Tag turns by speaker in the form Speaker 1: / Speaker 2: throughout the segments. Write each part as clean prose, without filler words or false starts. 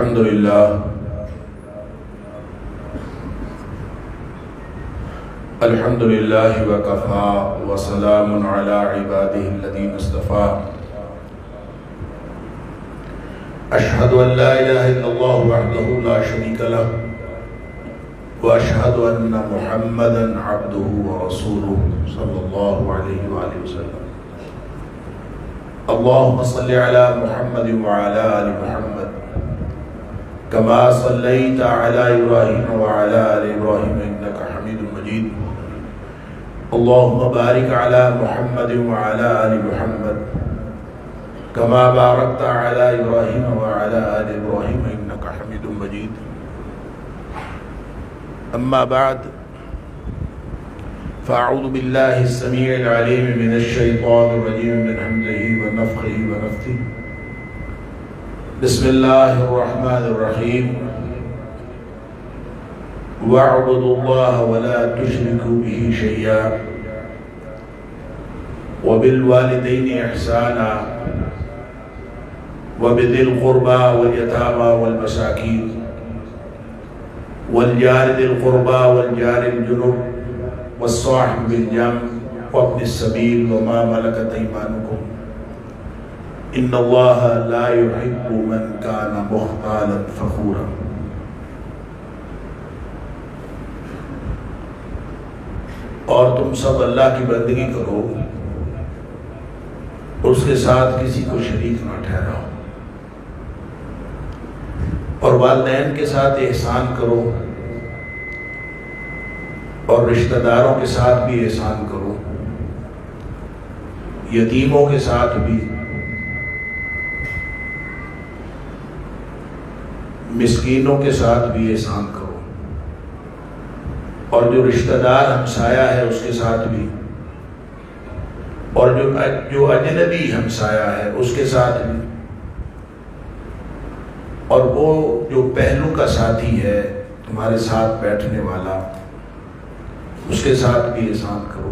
Speaker 1: الحمد لله وكفى وسلام على عباده الذين اصطفى أشهد أن لا إله إلا الله وحده لا شريك له وأشهد أن محمدا عبده ورسوله صلى الله عليه وآله وسلم اللهم صل على محمد وعلى آل محمد كما صليت على إبراهيم وعلى آل إبراهيم إنك حميد مجيد اللهم بارك على محمد وعلى آل محمد كما باركت على إبراهيم وعلى آل إبراهيم إنك حميد مجيد أما بعد فأعوذ بالله السميع العليم من الشيطان الرجيم من همزه ونفخه ونفثه بسم الله الرحمن الرحيم واعبدوا الله ولا تشركوا به شيئا وبالوالدين إحسانا وبذي القربى واليتامى والمساكين والجار ذي القربى والجار الجنب والصاحب بالجنب وابن السبيل وما ملكت أيمانكم إن الله لا يحب من كان مختالا فخورا. اور تم سب اللہ کی بندگی کرو، اس کے ساتھ کسی کو شریک نہ ٹھہراؤ، اور والدین کے ساتھ احسان کرو، اور رشتہ داروں کے ساتھ بھی احسان کرو، یتیموں کے ساتھ بھی، مسکینوں کے ساتھ بھی احسان کرو، اور جو رشتہ دار ہمسایہ ہے اس کے ساتھ بھی، اور جو اجنبی ہمسایہ ہے اس کے ساتھ بھی، اور وہ جو پہلو کا ساتھی ہے تمہارے ساتھ بیٹھنے والا اس کے ساتھ بھی احسان کرو،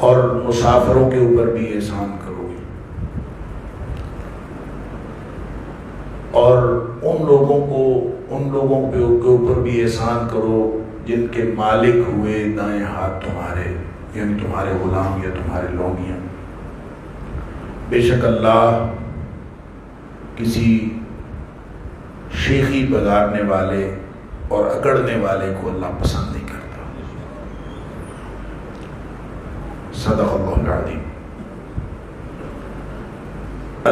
Speaker 1: اور مسافروں کے اوپر بھی احسان کرو، اور ان لوگوں کے اوپر بھی احسان کرو جن کے مالک ہوئے دائیں ہاتھ تمہارے، یعنی تمہارے غلام یا تمہارے لونگیاں۔ بے شک اللہ کسی شیخی بگاڑنے والے اور اکڑنے والے کو اللہ پسند نہیں کرتا۔ صدق اللہ العظیم۔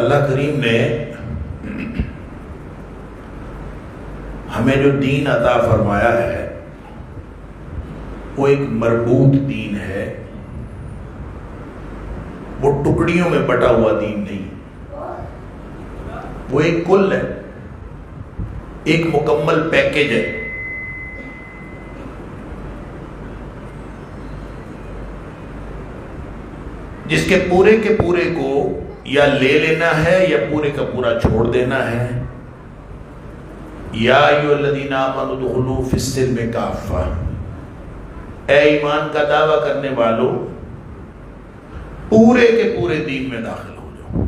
Speaker 1: اللہ کریم نے ہمیں جو دین عطا فرمایا ہے وہ ایک مربوط دین ہے، وہ ٹکڑیوں میں بٹا ہوا دین نہیں، وہ ایک کل ہے، ایک مکمل پیکج ہے۔ جس کے پورے کو یا لے لینا ہے یا پورے کا پورا چھوڑ دینا ہے۔ یا ایھا الذین آمنوا ادخلوا فی السلم کافہ، اے ایمان کا دعویٰ کرنے والوں پورے کے پورے دین میں داخل ہو جاؤ۔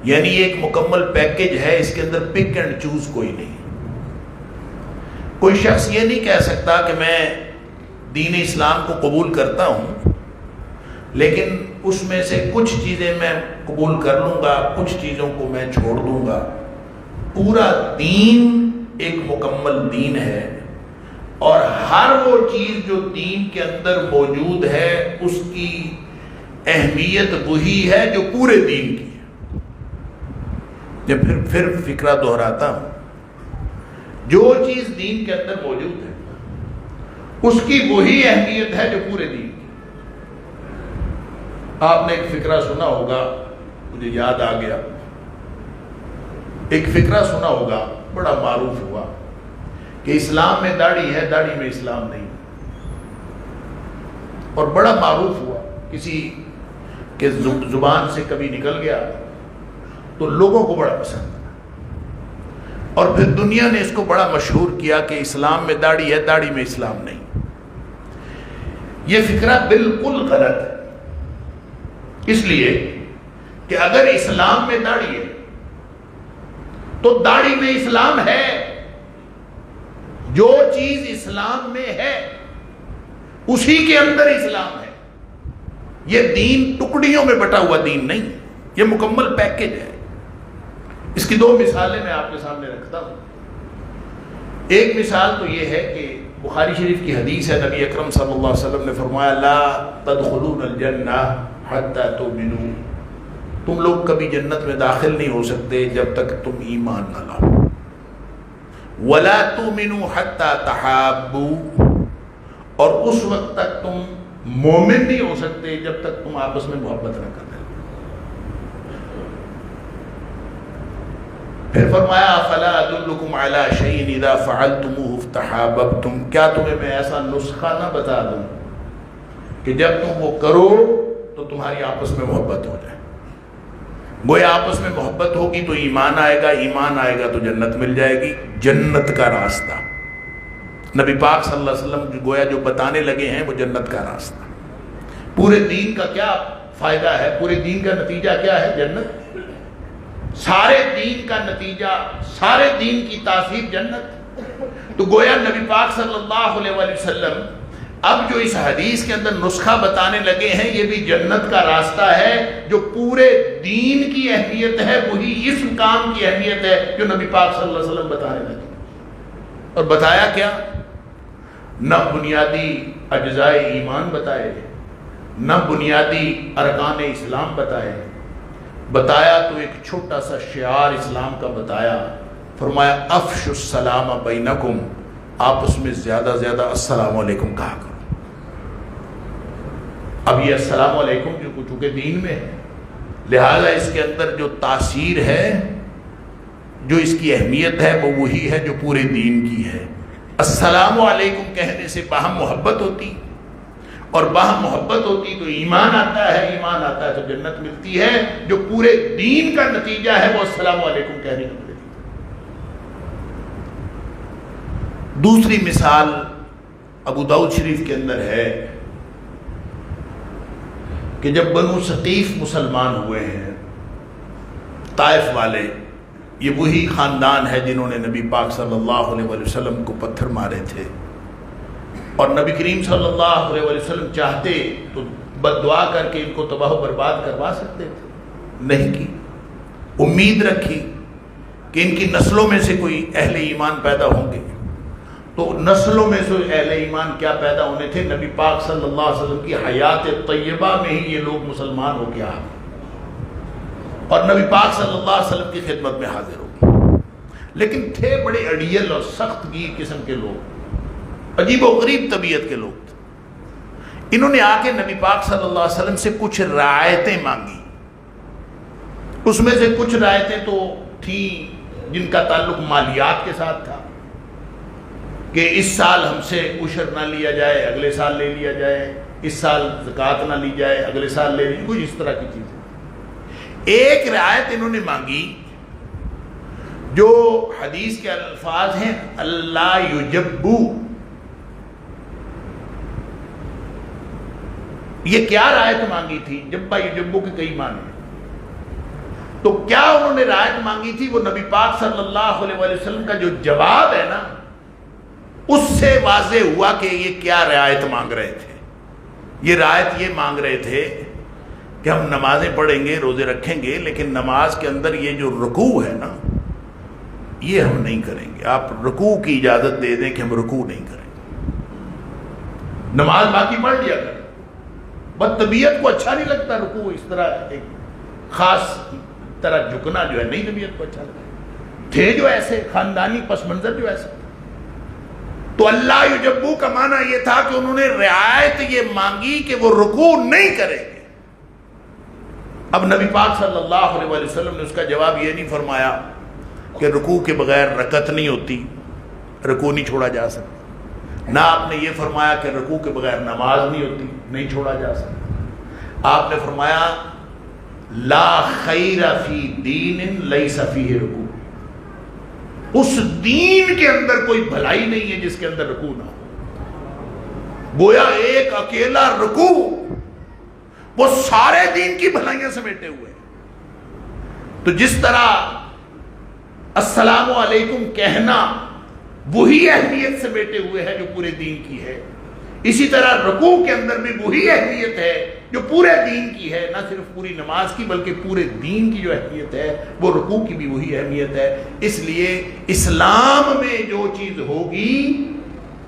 Speaker 1: یعنی ایک مکمل پیکج ہے، اس کے اندر پک اینڈ چوز کوئی نہیں۔ کوئی شخص یہ نہیں کہہ سکتا کہ میں دین اسلام کو قبول کرتا ہوں لیکن اس میں سے کچھ چیزیں میں قبول کر لوں گا، کچھ چیزوں کو میں چھوڑ دوں گا۔ پورا دین ایک مکمل دین ہے، اور ہر وہ چیز جو دین کے اندر موجود ہے اس کی اہمیت وہی ہے جو پورے دین کی ہے۔ جب پھر فکرہ دہراتا ہوں، جو چیز دین کے اندر موجود ہے اس کی وہی اہمیت ہے جو پورے دین کی۔ آپ نے ایک فکرہ سنا ہوگا، مجھے یاد آ گیا، ایک فکرہ سنا ہوگا بڑا معروف ہوا کہ اسلام میں داڑھی ہے، داڑھی میں اسلام نہیں، اور بڑا معروف ہوا، کسی کے زبان سے کبھی نکل گیا تو لوگوں کو بڑا پسند، اور پھر دنیا نے اس کو بڑا مشہور کیا کہ اسلام میں داڑھی ہے، داڑھی میں اسلام نہیں۔ یہ فکرہ بالکل غلط ہے، اس لیے کہ اگر اسلام میں داڑھی ہے تو داڑھی میں اسلام ہے، جو چیز اسلام میں ہے اسی کے اندر اسلام ہے. یہ دین ٹکڑیوں میں بٹا ہوا دین نہیں، یہ مکمل پیکج ہے. اس کی 2 مثالیں میں آپ کے سامنے رکھتا ہوں. ایک مثال تو یہ ہے کہ بخاری شریف کی حدیث ہے، نبی اکرم صلی اللہ علیہ وسلم نے فرمایا لا تدخلون الجنہ حتی تؤمنوا، تم لوگ کبھی جنت میں داخل نہیں ہو سکتے جب تک تم ایمان نہ لاؤ. ولا تؤمنوا حتی تحابوا، اور اس وقت تک تم مومن نہیں ہو سکتے جب تک تم آپس میں محبت نہ کرتے. پھر فرمایا فلا ادلکم علی شیء اذا فعلتموه تحاببتم، کیا تمہیں میں ایسا نسخہ نہ بتا دوں کہ جب تم وہ کرو تو تمہاری آپس میں محبت ہو جائے. گویا آپس میں محبت ہوگی تو ایمان آئے گا، ایمان آئے گا تو جنت مل جائے گی. جنت کا راستہ نبی پاک صلی اللہ علیہ وسلم گویا جو بتانے لگے ہیں وہ جنت کا راستہ. پورے دین کا کیا فائدہ ہے؟ پورے دین کا نتیجہ کیا ہے؟ جنت. سارے دین کا نتیجہ، سارے دین کی تاثیر جنت. تو گویا نبی پاک صلی اللہ علیہ وسلم اب جو اس حدیث کے اندر نسخہ بتانے لگے ہیں یہ بھی جنت کا راستہ ہے. جو پورے دین کی اہمیت ہے وہی اس کام کی اہمیت ہے جو نبی پاک صلی اللہ علیہ وسلم بتانے لگے. اور بتایا کیا؟ نہ بنیادی اجزائے ایمان بتائے، نہ بنیادی ارکان اسلام بتائے، بتایا تو ایک چھوٹا سا شعار اسلام کا بتایا. فرمایا افشوا السلام بینکم، آپس میں زیادہ زیادہ السلام علیکم کہا کرو. اب یہ السلام علیکم جو چونکہ دین میں ہے، لہذا اس کے اندر جو تاثیر ہے، جو اس کی اہمیت ہے وہ وہی ہے جو پورے دین کی ہے. السلام علیکم کہنے سے باہم محبت ہوتی، اور باہم محبت ہوتی تو ایمان آتا ہے، ایمان آتا ہے تو جنت ملتی ہے. جو پورے دین کا نتیجہ ہے وہ السلام علیکم کہنے کا نتیجہ. دوسری مثال ابو داؤد شریف کے اندر ہے کہ جب بنو ثقیف مسلمان ہوئے ہیں، طائف والے، یہ وہی خاندان ہے جنہوں نے نبی پاک صلی اللہ علیہ وسلم کو پتھر مارے تھے، اور نبی کریم صلی اللہ علیہ وسلم چاہتے تو بد دعا کر کے ان کو تباہ و برباد کروا سکتے تھے. نہیں کی، امید رکھی کہ ان کی نسلوں میں سے کوئی اہل ایمان پیدا ہوں گے. تو نسلوں میں سے اہل ایمان کیا پیدا ہونے تھے؟ نبی پاک صلی اللہ علیہ وسلم کی حیات طیبہ میں ہی یہ لوگ مسلمان ہو کے آ گئے اور نبی پاک صلی اللہ علیہ وسلم کی خدمت میں حاضر ہو گئے. لیکن تھے بڑے اڑیل اور سخت گیر قسم کے لوگ، عجیب و غریب طبیعت کے لوگ تھے. انہوں نے آ کے نبی پاک صلی اللہ علیہ وسلم سے کچھ رعایتیں مانگی. اس میں سے کچھ رعایتیں تو تھیں جن کا تعلق مالیات کے ساتھ تھا کہ اس سال ہم سے عشر نہ لیا جائے، اگلے سال لے لیا جائے، اس سال زکوٰۃ نہ لی جائے، اگلے سال لے لی، کچھ اس طرح کی چیزیں. ایک رعایت انہوں نے مانگی جو حدیث کے الفاظ ہیں اللہ یجبو. یہ کیا رعایت مانگی تھی؟ جبا یجبو کے کئی معنی. تو کیا انہوں نے رعایت مانگی تھی؟ وہ نبی پاک صلی اللہ علیہ وسلم کا جو جواب ہے نا، اس سے واضح ہوا کہ یہ کیا رعایت مانگ رہے تھے. یہ رعایت یہ مانگ رہے تھے کہ ہم نمازیں پڑھیں گے، روزے رکھیں گے، لیکن نماز کے اندر یہ جو رکوع ہے نا یہ ہم نہیں کریں گے. آپ رکوع کی اجازت دے دیں کہ ہم رکوع نہیں کریں گے. نماز باقی پڑھ لیا کریں. بس طبیعت کو اچھا نہیں لگتا رکوع اس طرح ایک خاص طرح جھکنا جو ہے، نہیں طبیعت کو اچھا لگتا. تھے جو ایسے خاندانی پس منظر جو ایسے. تو اللہ یجبو کا معنی یہ تھا کہ انہوں نے رعایت یہ مانگی کہ وہ رکوع نہیں کریں گے. اب نبی پاک صلی اللہ علیہ وسلم نے اس کا جواب یہ نہیں فرمایا کہ رکوع کے بغیر رکعت نہیں ہوتی، رکوع نہیں چھوڑا جا سکتا. نہ آپ نے یہ فرمایا کہ رکوع کے بغیر نماز نہیں ہوتی، نہیں چھوڑا جا سکتا. آپ نے فرمایا لا خیر فی دین لیس فیہ رکوع. اس دین کے اندر کوئی بھلائی نہیں ہے جس کے اندر رکوع نہ ہو. گویا ایک اکیلا رکوع وہ سارے دین کی بھلائیاں سمیٹے ہوئے. تو جس طرح السلام علیکم کہنا وہی اہمیت سے بیٹے ہوئے ہے جو پورے دین کی ہے. اسی طرح رکوع کے اندر بھی وہی اہمیت ہے جو پورے دین کی ہے، نہ صرف پوری نماز کی بلکہ پورے دین کی جو اہمیت ہے وہ رکوع کی بھی وہی اہمیت ہے. اس لیے اسلام میں جو چیز ہوگی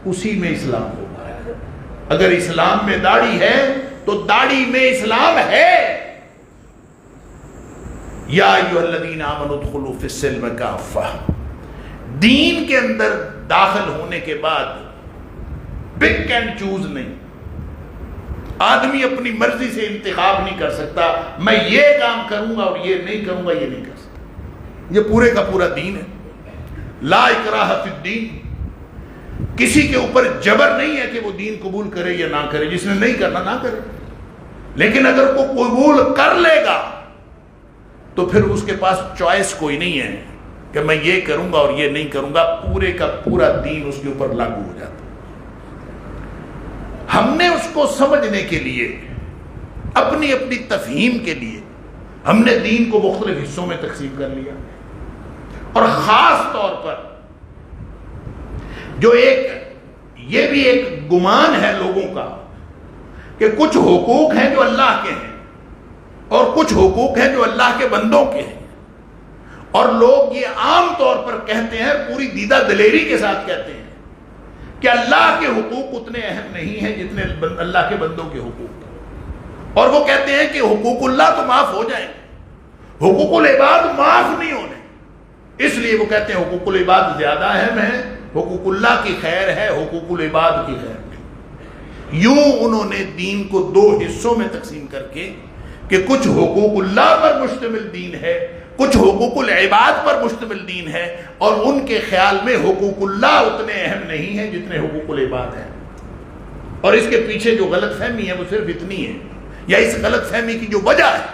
Speaker 1: اسی میں اسلام ہوگا. اگر اسلام میں داڑھی ہے تو داڑھی میں اسلام ہے. یا ایھا الذین آمنوا ادخلوا فی السلم کافہ، دین کے اندر داخل ہونے کے بعد پک اینڈ چوز نہیں. آدمی اپنی مرضی سے انتخاب نہیں کر سکتا میں یہ کام کروں گا اور یہ نہیں کروں گا، یہ نہیں کر سکتا. یہ پورے کا پورا دین ہے. لا اکراہ فی الدین، کسی کے اوپر جبر نہیں ہے کہ وہ دین قبول کرے یا نہ کرے. جس نے نہیں کرنا نہ کرے. لیکن اگر وہ قبول کر لے گا تو پھر اس کے پاس چوائس کوئی نہیں ہے کہ میں یہ کروں گا اور یہ نہیں کروں گا. پورے کا پورا دین اس کے اوپر لاگو ہو جاتا. ہم نے اس کو سمجھنے کے لیے اپنی اپنی تفہیم کے لیے ہم نے دین کو مختلف حصوں میں تقسیم کر لیا. اور خاص طور پر جو یہ بھی ایک گمان ہے لوگوں کا کہ کچھ حقوق ہیں جو اللہ کے ہیں اور کچھ حقوق ہیں جو اللہ کے بندوں کے ہیں. اور لوگ یہ عام طور پر کہتے ہیں، پوری دیدہ دلیری کے ساتھ کہتے ہیں کہ اللہ کے حقوق اتنے اہم نہیں ہیں جتنے اللہ کے بندوں کے حقوق. اور وہ کہتے ہیں کہ حقوق اللہ تو معاف ہو جائیں، حقوق العباد معاف نہیں ہونے. اس لیے وہ کہتے ہیں حقوق العباد زیادہ اہم ہے، حقوق اللہ کی خیر ہے، حقوق العباد کی خیر نہیں. یوں انہوں نے دین کو دو حصوں میں تقسیم کر کے کہ کچھ حقوق اللہ پر مشتمل دین ہے، کچھ حقوق العباد پر مشتمل دین ہے، اور ان کے خیال میں حقوق اللہ اتنے اہم نہیں ہیں جتنے حقوق العباد ہیں. اور اس کے پیچھے جو غلط فہمی ہے وہ صرف اتنی ہے، یا اس غلط فہمی کی جو وجہ ہے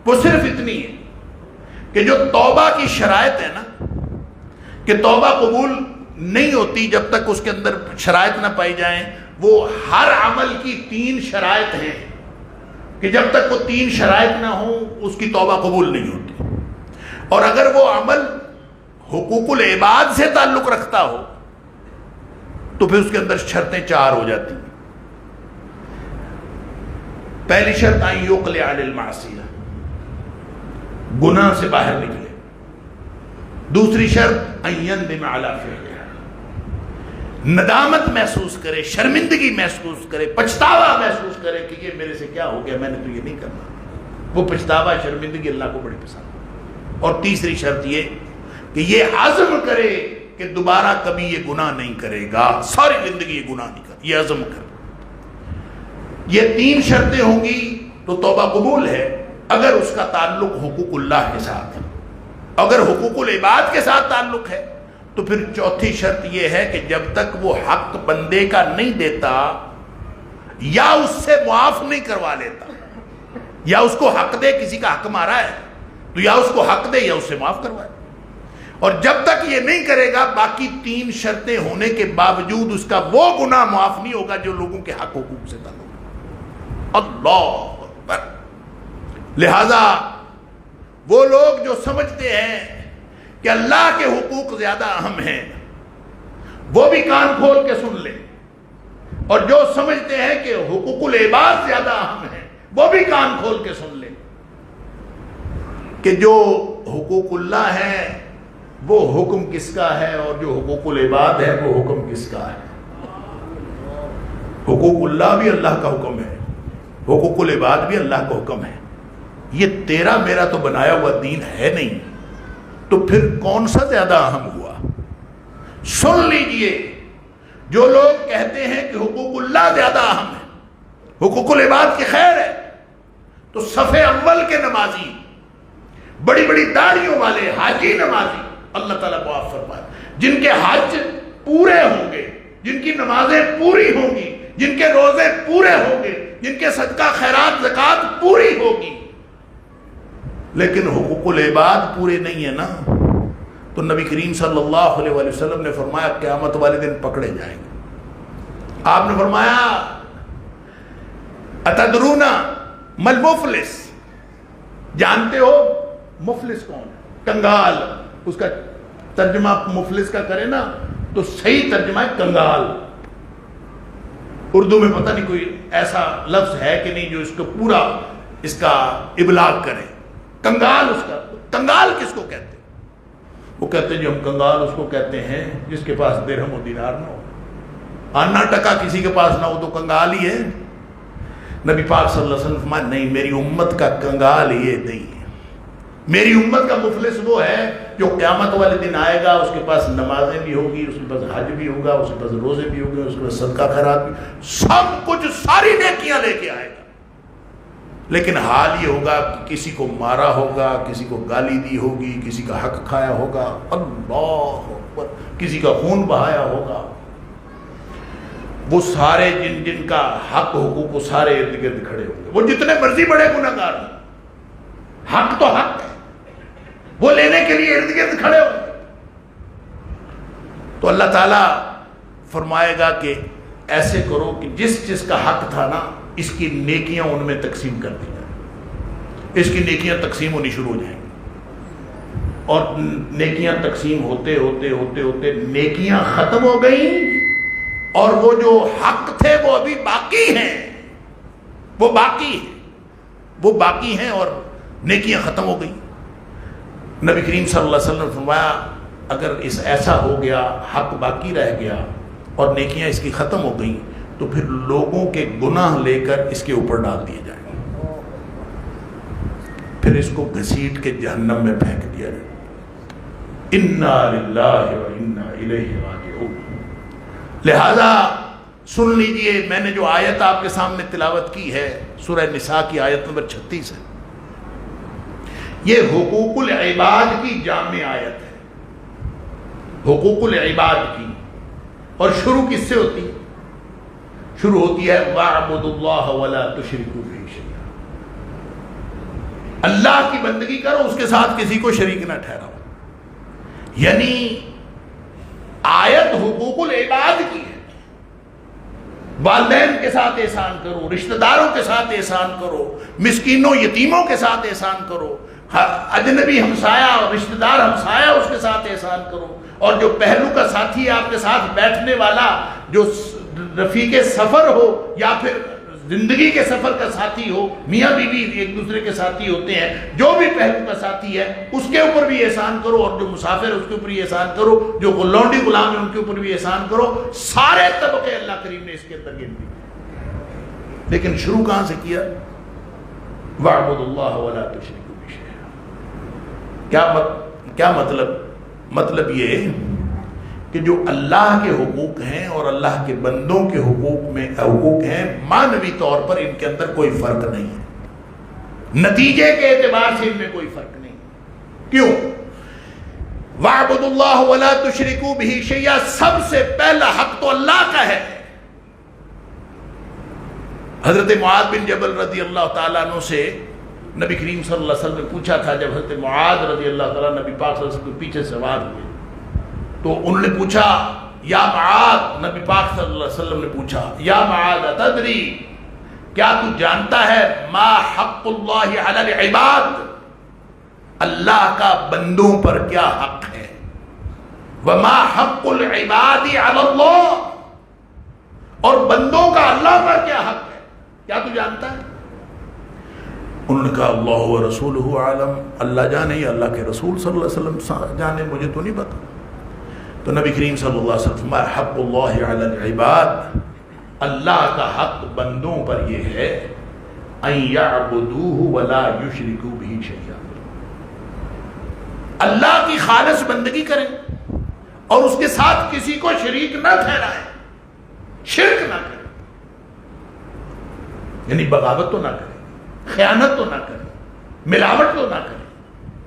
Speaker 1: وہ صرف اتنی ہے کہ جو توبہ کی شرائط ہے نا، کہ توبہ قبول نہیں ہوتی جب تک اس کے اندر شرائط نہ پائی جائیں. وہ ہر عمل کی 3 شرائط ہیں کہ جب تک وہ 3 شرائط نہ ہوں اس کی توبہ قبول نہیں ہوتی. اور اگر وہ عمل حقوق العباد سے تعلق رکھتا ہو تو پھر اس کے اندر شرطیں 4 ہو جاتی ہیں. پہلی شرط ان یقلع عن المعصیہ، گناہ سے باہر نکلے. دوسری شرط ان یندم علی فعلها، ندامت محسوس کرے، شرمندگی محسوس کرے، پچھتاوا محسوس کرے کہ یہ میرے سے کیا ہو گیا، میں نے تو یہ نہیں کرنا. وہ پچھتاوا شرمندگی اللہ کو بڑی پسند. اور تیسری شرط یہ کہ یہ عزم کرے کہ دوبارہ کبھی یہ گناہ نہیں کرے گا، ساری زندگی یہ گناہ نہیں کرے، یہ عزم کرے. یہ 3 شرطیں ہوں گی تو توبہ قبول ہے اگر اس کا تعلق حقوق اللہ کے ساتھ ہے. اگر حقوق العباد کے ساتھ تعلق ہے تو پھر چوتھی شرط یہ ہے کہ جب تک وہ حق بندے کا نہیں دیتا یا اس سے معاف نہیں کروا لیتا، یا اس کو حق دے، کسی کا حق مارا ہے تو یا اس کو حق دے یا اس سے معاف کروائے. اور جب تک یہ نہیں کرے گا باقی 3 شرطیں ہونے کے باوجود اس کا وہ گناہ معاف نہیں ہوگا جو لوگوں کے حق حقوق سے تعلق ہے. اللہ اکبر. لہذا وہ لوگ جو سمجھتے ہیں کہ اللہ کے حقوق زیادہ اہم ہیں وہ بھی کان کھول کے سن لیں، اور جو سمجھتے ہیں کہ حقوق العباد زیادہ اہم ہیں وہ بھی کان کھول کے سن لیں کہ جو حقوق اللہ ہے وہ حکم کس کا ہے اور جو حقوق العباد ہے وہ حکم کس کا ہے. حقوق اللہ بھی اللہ کا حکم ہے، حقوق العباد بھی اللہ کا حکم ہے. یہ تیرا میرا تو بنایا ہوا دین ہے نہیں، تو پھر کون سا زیادہ اہم ہوا؟ سن لیجئے، جو لوگ کہتے ہیں کہ حقوق اللہ زیادہ اہم ہے، حقوق العباد کی خیر ہے، تو صف اول کے نمازی، بڑی بڑی داڑھیوں والے حاجی نمازی اللہ تعالیٰ معاف فرمائے، جن کے حج پورے ہوں گے، جن کی نمازیں پوری ہوں گی، جن کے روزے پورے ہوں گے، جن کے صدقہ خیرات زکوٰۃ پوری ہوگی، لیکن حقوق العباد پورے نہیں ہیں نا، تو نبی کریم صلی اللہ علیہ وآلہ وسلم نے فرمایا قیامت والے دن پکڑے جائیں گے. آپ نے فرمایا اتدرون مل مفلس، جانتے ہو مفلس کون ہے؟ کنگال، اس کا ترجمہ مفلس کا کرے نا تو صحیح ترجمہ ہے کنگال. اردو میں پتہ نہیں کوئی ایسا لفظ ہے کہ نہیں جو اس کو پورا اس کا ابلاغ کرے. کنگال اس کا. کنگال کس کو کہتے ہیں؟ وہ کہتے ہیں جو ہم کنگال اس کو کہتے ہیں جس کے پاس درہم و دینار نہ ہو. آنا ٹکا کسی کے پاس نہ ہو تو کنگال ہی ہے. نبی پاک صلی اللہ علیہ وسلم فرمایا نہیں، میری امت کا کنگال یہ نہیں ہے. میری امت کا مفلس وہ ہے جو قیامت والے دن آئے گا، اس کے پاس نمازیں بھی ہوگی، اس کے پاس حج بھی ہوگا، اس کے پاس روزے بھی ہوگے، اس کے پاس صدقہ خیرات بھی، سب کچھ ساری نیکیاں لے کے آئے گا. لیکن حال یہ ہوگا کہ کسی کو مارا ہوگا، کسی کو گالی دی ہوگی، کسی کا حق کھایا ہوگا، اللہ اکبر، کسی کا خون بہایا ہوگا. وہ سارے جن کا حق حقوق وہ سارے ارد گرد کھڑے ہوں گے. وہ جتنے مرضی بڑے گناہگار ہوں، حق تو حق ہے، وہ لینے کے لیے ارد گرد کھڑے ہوں گے. تو اللہ تعالیٰ فرمائے گا کہ ایسے کرو کہ جس کا حق تھا نا، اس کی نیکیاں ان میں تقسیم کر دی جائیں. اس کی نیکیاں تقسیم ہونی شروع ہو جائیں گی، اور نیکیاں تقسیم ہوتے ہوتے ہوتے ہوتے نیکیاں ختم ہو گئیں، اور وہ جو حق تھے وہ ابھی باقی ہیں. وہ باقی ہیں اور نیکیاں ختم ہو گئیں. نبی کریم صلی اللہ علیہ وسلم نے فرمایا اگر ایسا ہو گیا، حق باقی رہ گیا اور نیکیاں اس کی ختم ہو گئیں، تو پھر لوگوں کے گناہ لے کر اس کے اوپر ڈال دیے جائیں گے، پھر اس کو گھسیٹ کے جہنم میں پھینک دیا جائے. انا للہ و انا الیہ راجعون. لہذا سن لیجئے، میں نے جو آیت آپ کے سامنے تلاوت کی ہے سورہ نساء کی آیت نمبر 36 ہے، یہ حقوق العباد کی جامع آیت ہے. حقوق العباد کی. اور شروع کس سے ہوتی ہے؟ شروع ہوتی ہے وَاعْبُدُوا اللَّهَ وَلَا تُشْرِكُوا بِهِ شَيْئًا. اللہ کی بندگی کرو، اس کے ساتھ کسی کو شریک نہ ٹھہراؤ. یعنی آیت حقوق العباد کی ہے. والدین کے ساتھ احسان کرو، رشتہ داروں کے ساتھ احسان کرو، مسکینوں یتیموں کے ساتھ احسان کرو، اجنبی ہمسایہ اور رشتہ دار ہمسایہ اس کے ساتھ احسان کرو، اور جو پہلو کا ساتھی آپ کے ساتھ بیٹھنے والا، جو رفیق سفر ہو یا پھر زندگی کے سفر کا ساتھی ہو، میاں بیوی ایک دوسرے کے ساتھی ہوتے ہیں، جو بھی پہلو کا ساتھی ہے اس کے اوپر بھی احسان کرو، اور جو مسافر ہے اس کے اوپر بھی احسان کرو، جو لونڈی غلام ہے ان کے اوپر بھی احسان کرو. سارے طبقے اللہ کریم نے اس کے اندر گن دیے. لیکن شروع کہاں سے کیا؟ وَاعْبُدُوا اللَّهَ وَلَا تُشْرِكُوا بِهِ شَيْئًا. کیا مطلب یہ کہ جو اللہ کے حقوق ہیں اور اللہ کے بندوں کے حقوق ہیں، معنوی طور پر ان کے اندر کوئی فرق نہیں ہے. نتیجے کے اعتبار سے ان میں کوئی فرق نہیں. کیوں؟ وَاعْبُدُوا اللَّهَ وَلَا تُشْرِكُوا بِهِ شَيْئًا. سب سے پہلا حق تو اللہ کا ہے. حضرت معاذ بن جبل رضی اللہ تعالیٰ عنہ سے نبی کریم صلی اللہ علیہ وسلم نے پوچھا تھا، جب حضرت معاذ رضی اللہ تعالیٰ نبی پاک صلی اللہ علیہ وسلم کے پیچھے سوار ہوئے تو انہوں نے پوچھا یا معاذ، نبی پاک صلی اللہ علیہ وسلم نے پوچھا یا معاذ اتدری، کیا تو جانتا ہے ما حق اللہ علی العباد، اللہ کا بندوں پر کیا حق ہے، وما حق العباد علی اللہ، اور بندوں کا اللہ پر کیا حق ہے، کیا تو جانتا ہے؟ انہوں نے کہا اللہ و رسولہ عالم، اللہ جانے یا اللہ کے رسول صلی اللہ علیہ وسلم جانے، مجھے تو نہیں پتا. تو نبی کریم صلی اللہ علیہ وسلم حق اللہ علی العباد، اللہ کا حق بندوں پر یہ ہے ان یعبدوہ ولا یشرکوا بہ شیئا، اللہ کی خالص بندگی کریں اور اس کے ساتھ کسی کو شریک نہ ٹھہرائیں، شرک نہ کریں. یعنی بغاوت تو نہ کریں، خیانت تو نہ کریں، ملاوٹ تو نہ کریں،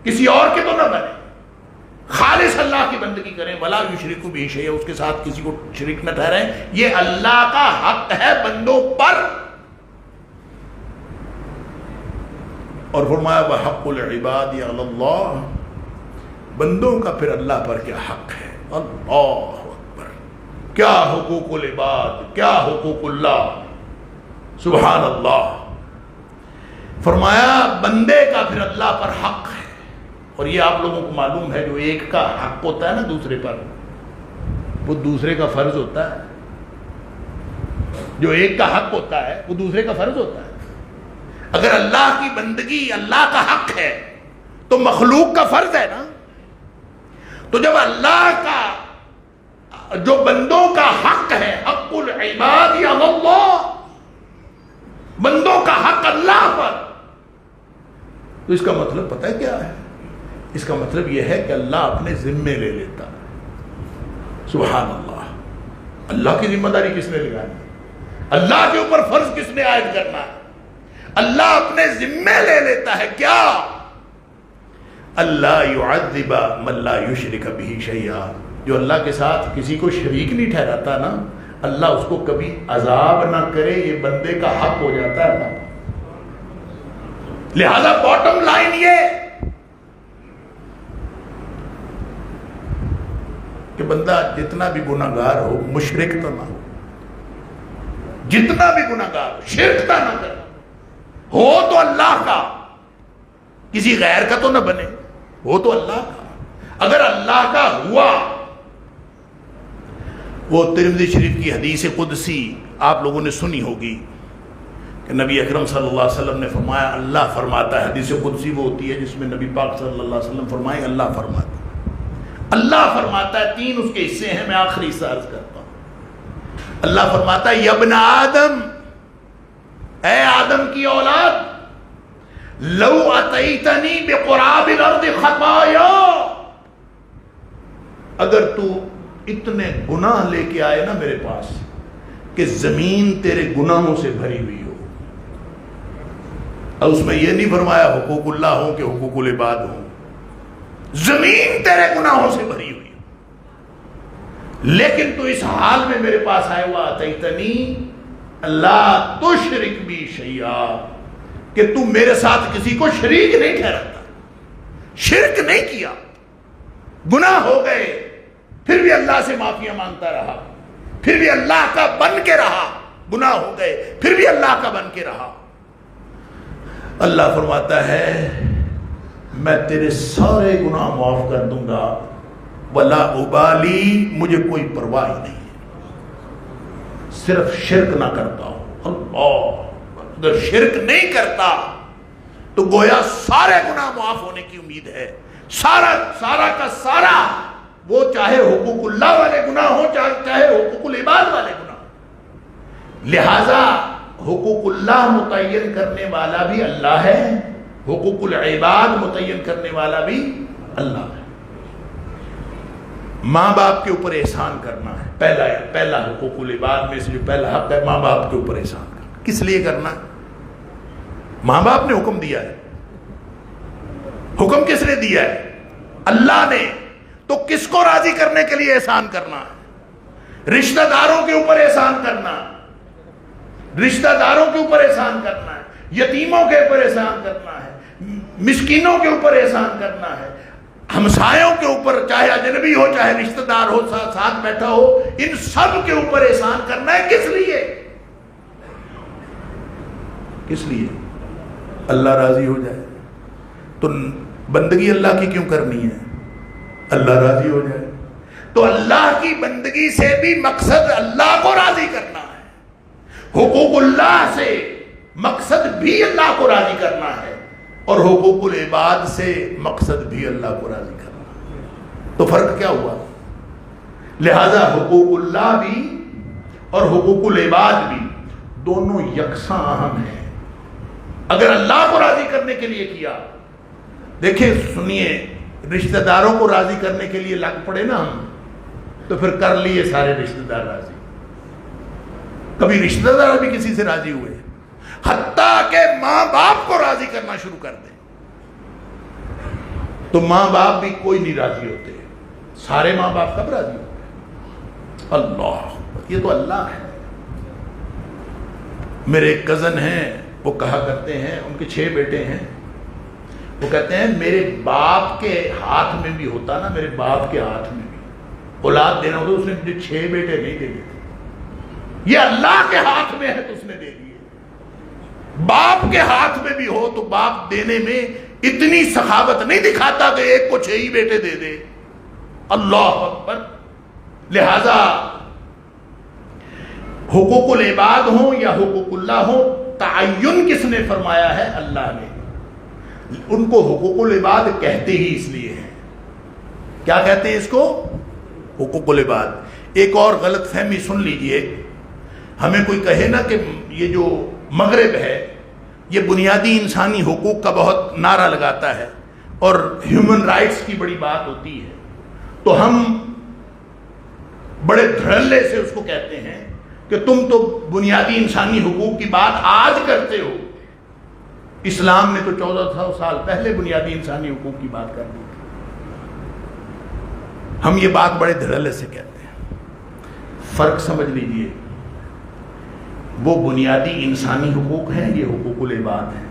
Speaker 1: کسی اور کے تو نہ بنیں، خالص اللہ کی بندگی کریں. ولا یشرکوا بہ شیئا، اس کے ساتھ کسی کو شریک نہ ٹھہرائیں. یہ اللہ کا حق ہے بندوں پر. اور فرمایا وحق العباد علی اللہ، بندوں کا پھر اللہ پر کیا حق ہے. اللہ اکبر، کیا حقوق العباد، کیا حقوق اللہ، سبحان اللہ. فرمایا بندے کا پھر اللہ پر حق ہے. اور یہ آپ لوگوں کو معلوم ہے جو ایک کا حق ہوتا ہے نا دوسرے پر، وہ دوسرے کا فرض ہوتا ہے. جو ایک کا حق ہوتا ہے وہ دوسرے کا فرض ہوتا ہے. اگر اللہ کی بندگی اللہ کا حق ہے تو مخلوق کا فرض ہے نا. تو جب اللہ کا جو بندوں کا حق ہے، حق العباد یا اللہ، بندوں کا حق اللہ پر، تو اس کا مطلب پتہ ہے کیا ہے؟ اس کا مطلب یہ ہے کہ اللہ اپنے ذمے لے لیتا ہے. سبحان اللہ. اللہ کی ذمہ داری کس نے لگانی؟ اللہ کے اوپر فرض کس نے عائد کرنا ہے؟ اللہ اپنے ذمے لے لیتا ہے. کیا؟ اللہ یعذب من لا یشرک بہ شیئا. جو اللہ کے ساتھ کسی کو شریک نہیں ٹھہراتا نا، اللہ اس کو کبھی عذاب نہ کرے، یہ بندے کا حق ہو جاتا ہے اللہ. لہذا باٹم لائن یہ کہ بندہ جتنا بھی گناہگار ہو مشرک تو نہ ہو، جتنا بھی گناہگار ہو شرک تو نہ کرے، ہو تو اللہ کا، کسی غیر کا تو نہ بنے، ہو تو اللہ کا. اگر اللہ کا ہوا، وہ ترمذی شریف کی حدیث قدسی آپ لوگوں نے سنی ہوگی کہ نبی اکرم صلی اللہ علیہ وسلم نے فرمایا، اللہ فرماتا ہے. حدیث قدسی وہ ہوتی ہے جس میں نبی پاک صلی اللہ علیہ وسلم فرمائے اللہ فرماتا ہے. اللہ فرماتا ہے، تین اس کے حصے ہیں، میں آخری حصہ عرض کرتا ہوں. اللہ فرماتا ہے، یا ابن آدم، اے آدم کی اولاد، لو اتیتنی بقراب الارض خطایا، اگر تو اتنے گناہ لے کے آئے نا میرے پاس کہ زمین تیرے گناہوں سے بھری ہوئی ہو. اور اس میں یہ نہیں فرمایا حقوق اللہ ہوں کہ حقوق العباد ہوں، زمین تیرے گناہوں سے بھری ہوئی ہو، لیکن تو اس حال میں میرے پاس آئے ہوا، اتیتنی لا تشرک بی شیئا، کہ تو میرے ساتھ کسی کو شریک نہیں ٹھہراتا، شرک نہیں کیا، گناہ ہو گئے پھر بھی اللہ سے معافیاں مانگتا رہا، پھر بھی اللہ کا بن کے رہا، گناہ ہو گئے پھر بھی اللہ کا بن کے رہا. اللہ فرماتا ہے میں تیرے سارے گناہ معاف کر دوں گا، ولا ابالی، مجھے کوئی پرواہ نہیں ہے، صرف شرک نہ کرتا ہوں. اللہ، اگر شرک نہیں کرتا تو گویا سارے گناہ معاف ہونے کی امید ہے. سارا کا سارا، وہ چاہے حقوق اللہ والے گناہ ہو چاہے حقوق العباد والے گناہ. لہذا حقوق اللہ متعین کرنے والا بھی اللہ ہے، حقوق العباد متعین کرنے والا بھی اللہ ہے. ماں باپ کے اوپر احسان کرنا ہے، پہلا حقوق العباد میں سے جو پہلا حق ہے ماں باپ کے اوپر احسان کرنا. کس لیے کرنا ہے؟ ماں باپ نے حکم دیا ہے. حکم کس نے دیا ہے؟ اللہ نے. تو کس کو راضی کرنے کے لیے احسان کرنا ہے؟ رشتہ داروں کے اوپر احسان کرنا ہے، رشتہ داروں کے اوپر احسان کرنا ہے، یتیموں کے اوپر احسان کرنا ہے، مسکینوں کے اوپر احسان کرنا ہے، ہمسایوں کے اوپر، چاہے اجنبی ہو چاہے رشتہ دار ہو ساتھ بیٹھا ہو، ان سب کے اوپر احسان کرنا ہے. کس لیے؟ کس لیے؟ اللہ راضی ہو جائے. تو بندگی اللہ کی کیوں کرنی ہے؟ اللہ راضی ہو جائے. تو اللہ کی بندگی سے بھی مقصد اللہ کو راضی کرنا ہے، حقوق اللہ سے مقصد بھی اللہ کو راضی کرنا ہے، اور حقوق العباد سے مقصد بھی اللہ کو راضی کرنا ہے. تو فرق کیا ہوا؟ لہذا حقوق اللہ بھی اور حقوق العباد بھی دونوں یکساں اہم ہیں. اگر اللہ کو راضی کرنے کے لیے کیا، دیکھیں سنیے، رشتہ داروں کو راضی کرنے کے لیے لگ پڑے نا ہم، تو پھر کر لیے سارے رشتہ دار راضی. کبھی رشتہ دار بھی کسی سے راضی ہوئے؟ حتیٰ کہ ماں باپ کو راضی کرنا شروع کر دیں تو ماں باپ بھی کوئی نہیں راضی ہوتے. سارے ماں باپ کب راضی ہوتے؟ اللہ. یہ تو اللہ ہے. میرے ایک کزن ہیں، وہ کہا کرتے ہیں، ان کے 6 بیٹے ہیں، وہ کہتے ہیں میرے باپ کے ہاتھ میں بھی ہوتا نا، میرے باپ کے ہاتھ میں بھی اولاد دینا ہوتا، اس نے مجھے 6 بیٹے نہیں دے دیتے. یہ اللہ کے ہاتھ میں ہے تو اس نے دے دیے. باپ کے ہاتھ میں بھی ہو تو باپ دینے میں اتنی سخاوت نہیں دکھاتا کہ ایک کو 6 ہی بیٹے دے دے. اللہ اکبر. لہذا حقوق العباد ہوں یا حقوق اللہ ہوں، تعین کس نے فرمایا ہے؟ اللہ نے. ان کو حقوق العباد کہتے ہی اس لیے ہیں. کیا کہتے ہیں اس کو؟ حقوق العباد. ایک اور غلط فہمی سن لیجئے. ہمیں کوئی کہے نا کہ یہ جو مغرب ہے یہ بنیادی انسانی حقوق کا بہت نعرہ لگاتا ہے اور ہیومن رائٹس کی بڑی بات ہوتی ہے، تو ہم بڑے دھڑلے سے اس کو کہتے ہیں کہ تم تو بنیادی انسانی حقوق کی بات آج کرتے ہو. اسلام نے تو 1400 سال پہلے بنیادی انسانی حقوق کی بات کر دی تھی. ہم یہ بات بڑے دھڑلے سے کہتے ہیں. فرق سمجھ لیجئے. وہ بنیادی انسانی حقوق ہیں، یہ حقوق العباد ہیں.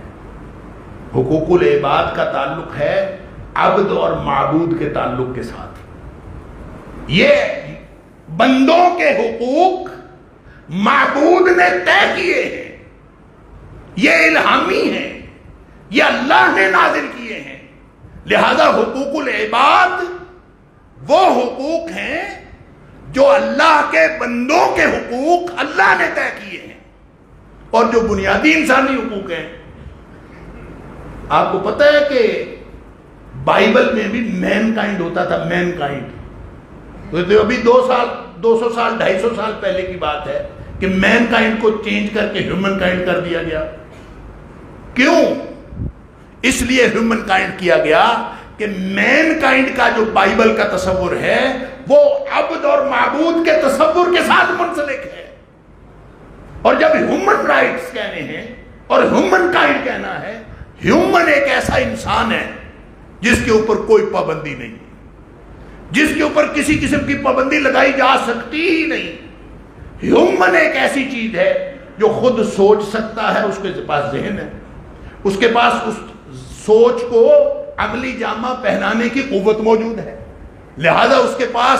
Speaker 1: حقوق العباد کا تعلق ہے عبد اور معبود کے تعلق کے ساتھ. یہ بندوں کے حقوق معبود نے طے کیے ہیں، یہ الہامی ہیں، یہ اللہ نے نازل کیے ہیں. لہذا حقوق العباد وہ حقوق ہیں جو اللہ کے بندوں کے حقوق اللہ نے طے کیے ہیں. اور جو بنیادی انسانی حقوق ہیں، آپ کو پتہ ہے کہ بائبل میں بھی مین کائنڈ ہوتا تھا. مین کائنڈ تو ابھی 200 سال 250 سال پہلے کی بات ہے کہ مین کائنڈ کو چینج کر کے ہیومن کائنڈ کر دیا گیا. کیوں؟ اس لیے ہیومن کائنڈ کیا گیا کہ مین کائنڈ کا جو بائبل کا تصور ہے وہ عبد اور معبود کے تصور کے ساتھ منسلک ہے. اور جب ہیومن رائٹس کہنے ہیں اور ہیومن کائنڈ کہنا ہے، ہیومن ایک ایسا انسان ہے جس کے اوپر کوئی پابندی نہیں، جس کے اوپر کسی قسم کی پابندی لگائی جا سکتی ہی نہیں. ہیومن ایک ایسی چیز ہے جو خود سوچ سکتا ہے، اس کے پاس ذہن ہے، اس کے پاس اس سوچ کو عملی جامہ پہنانے کی قوت موجود ہے. لہذا اس کے پاس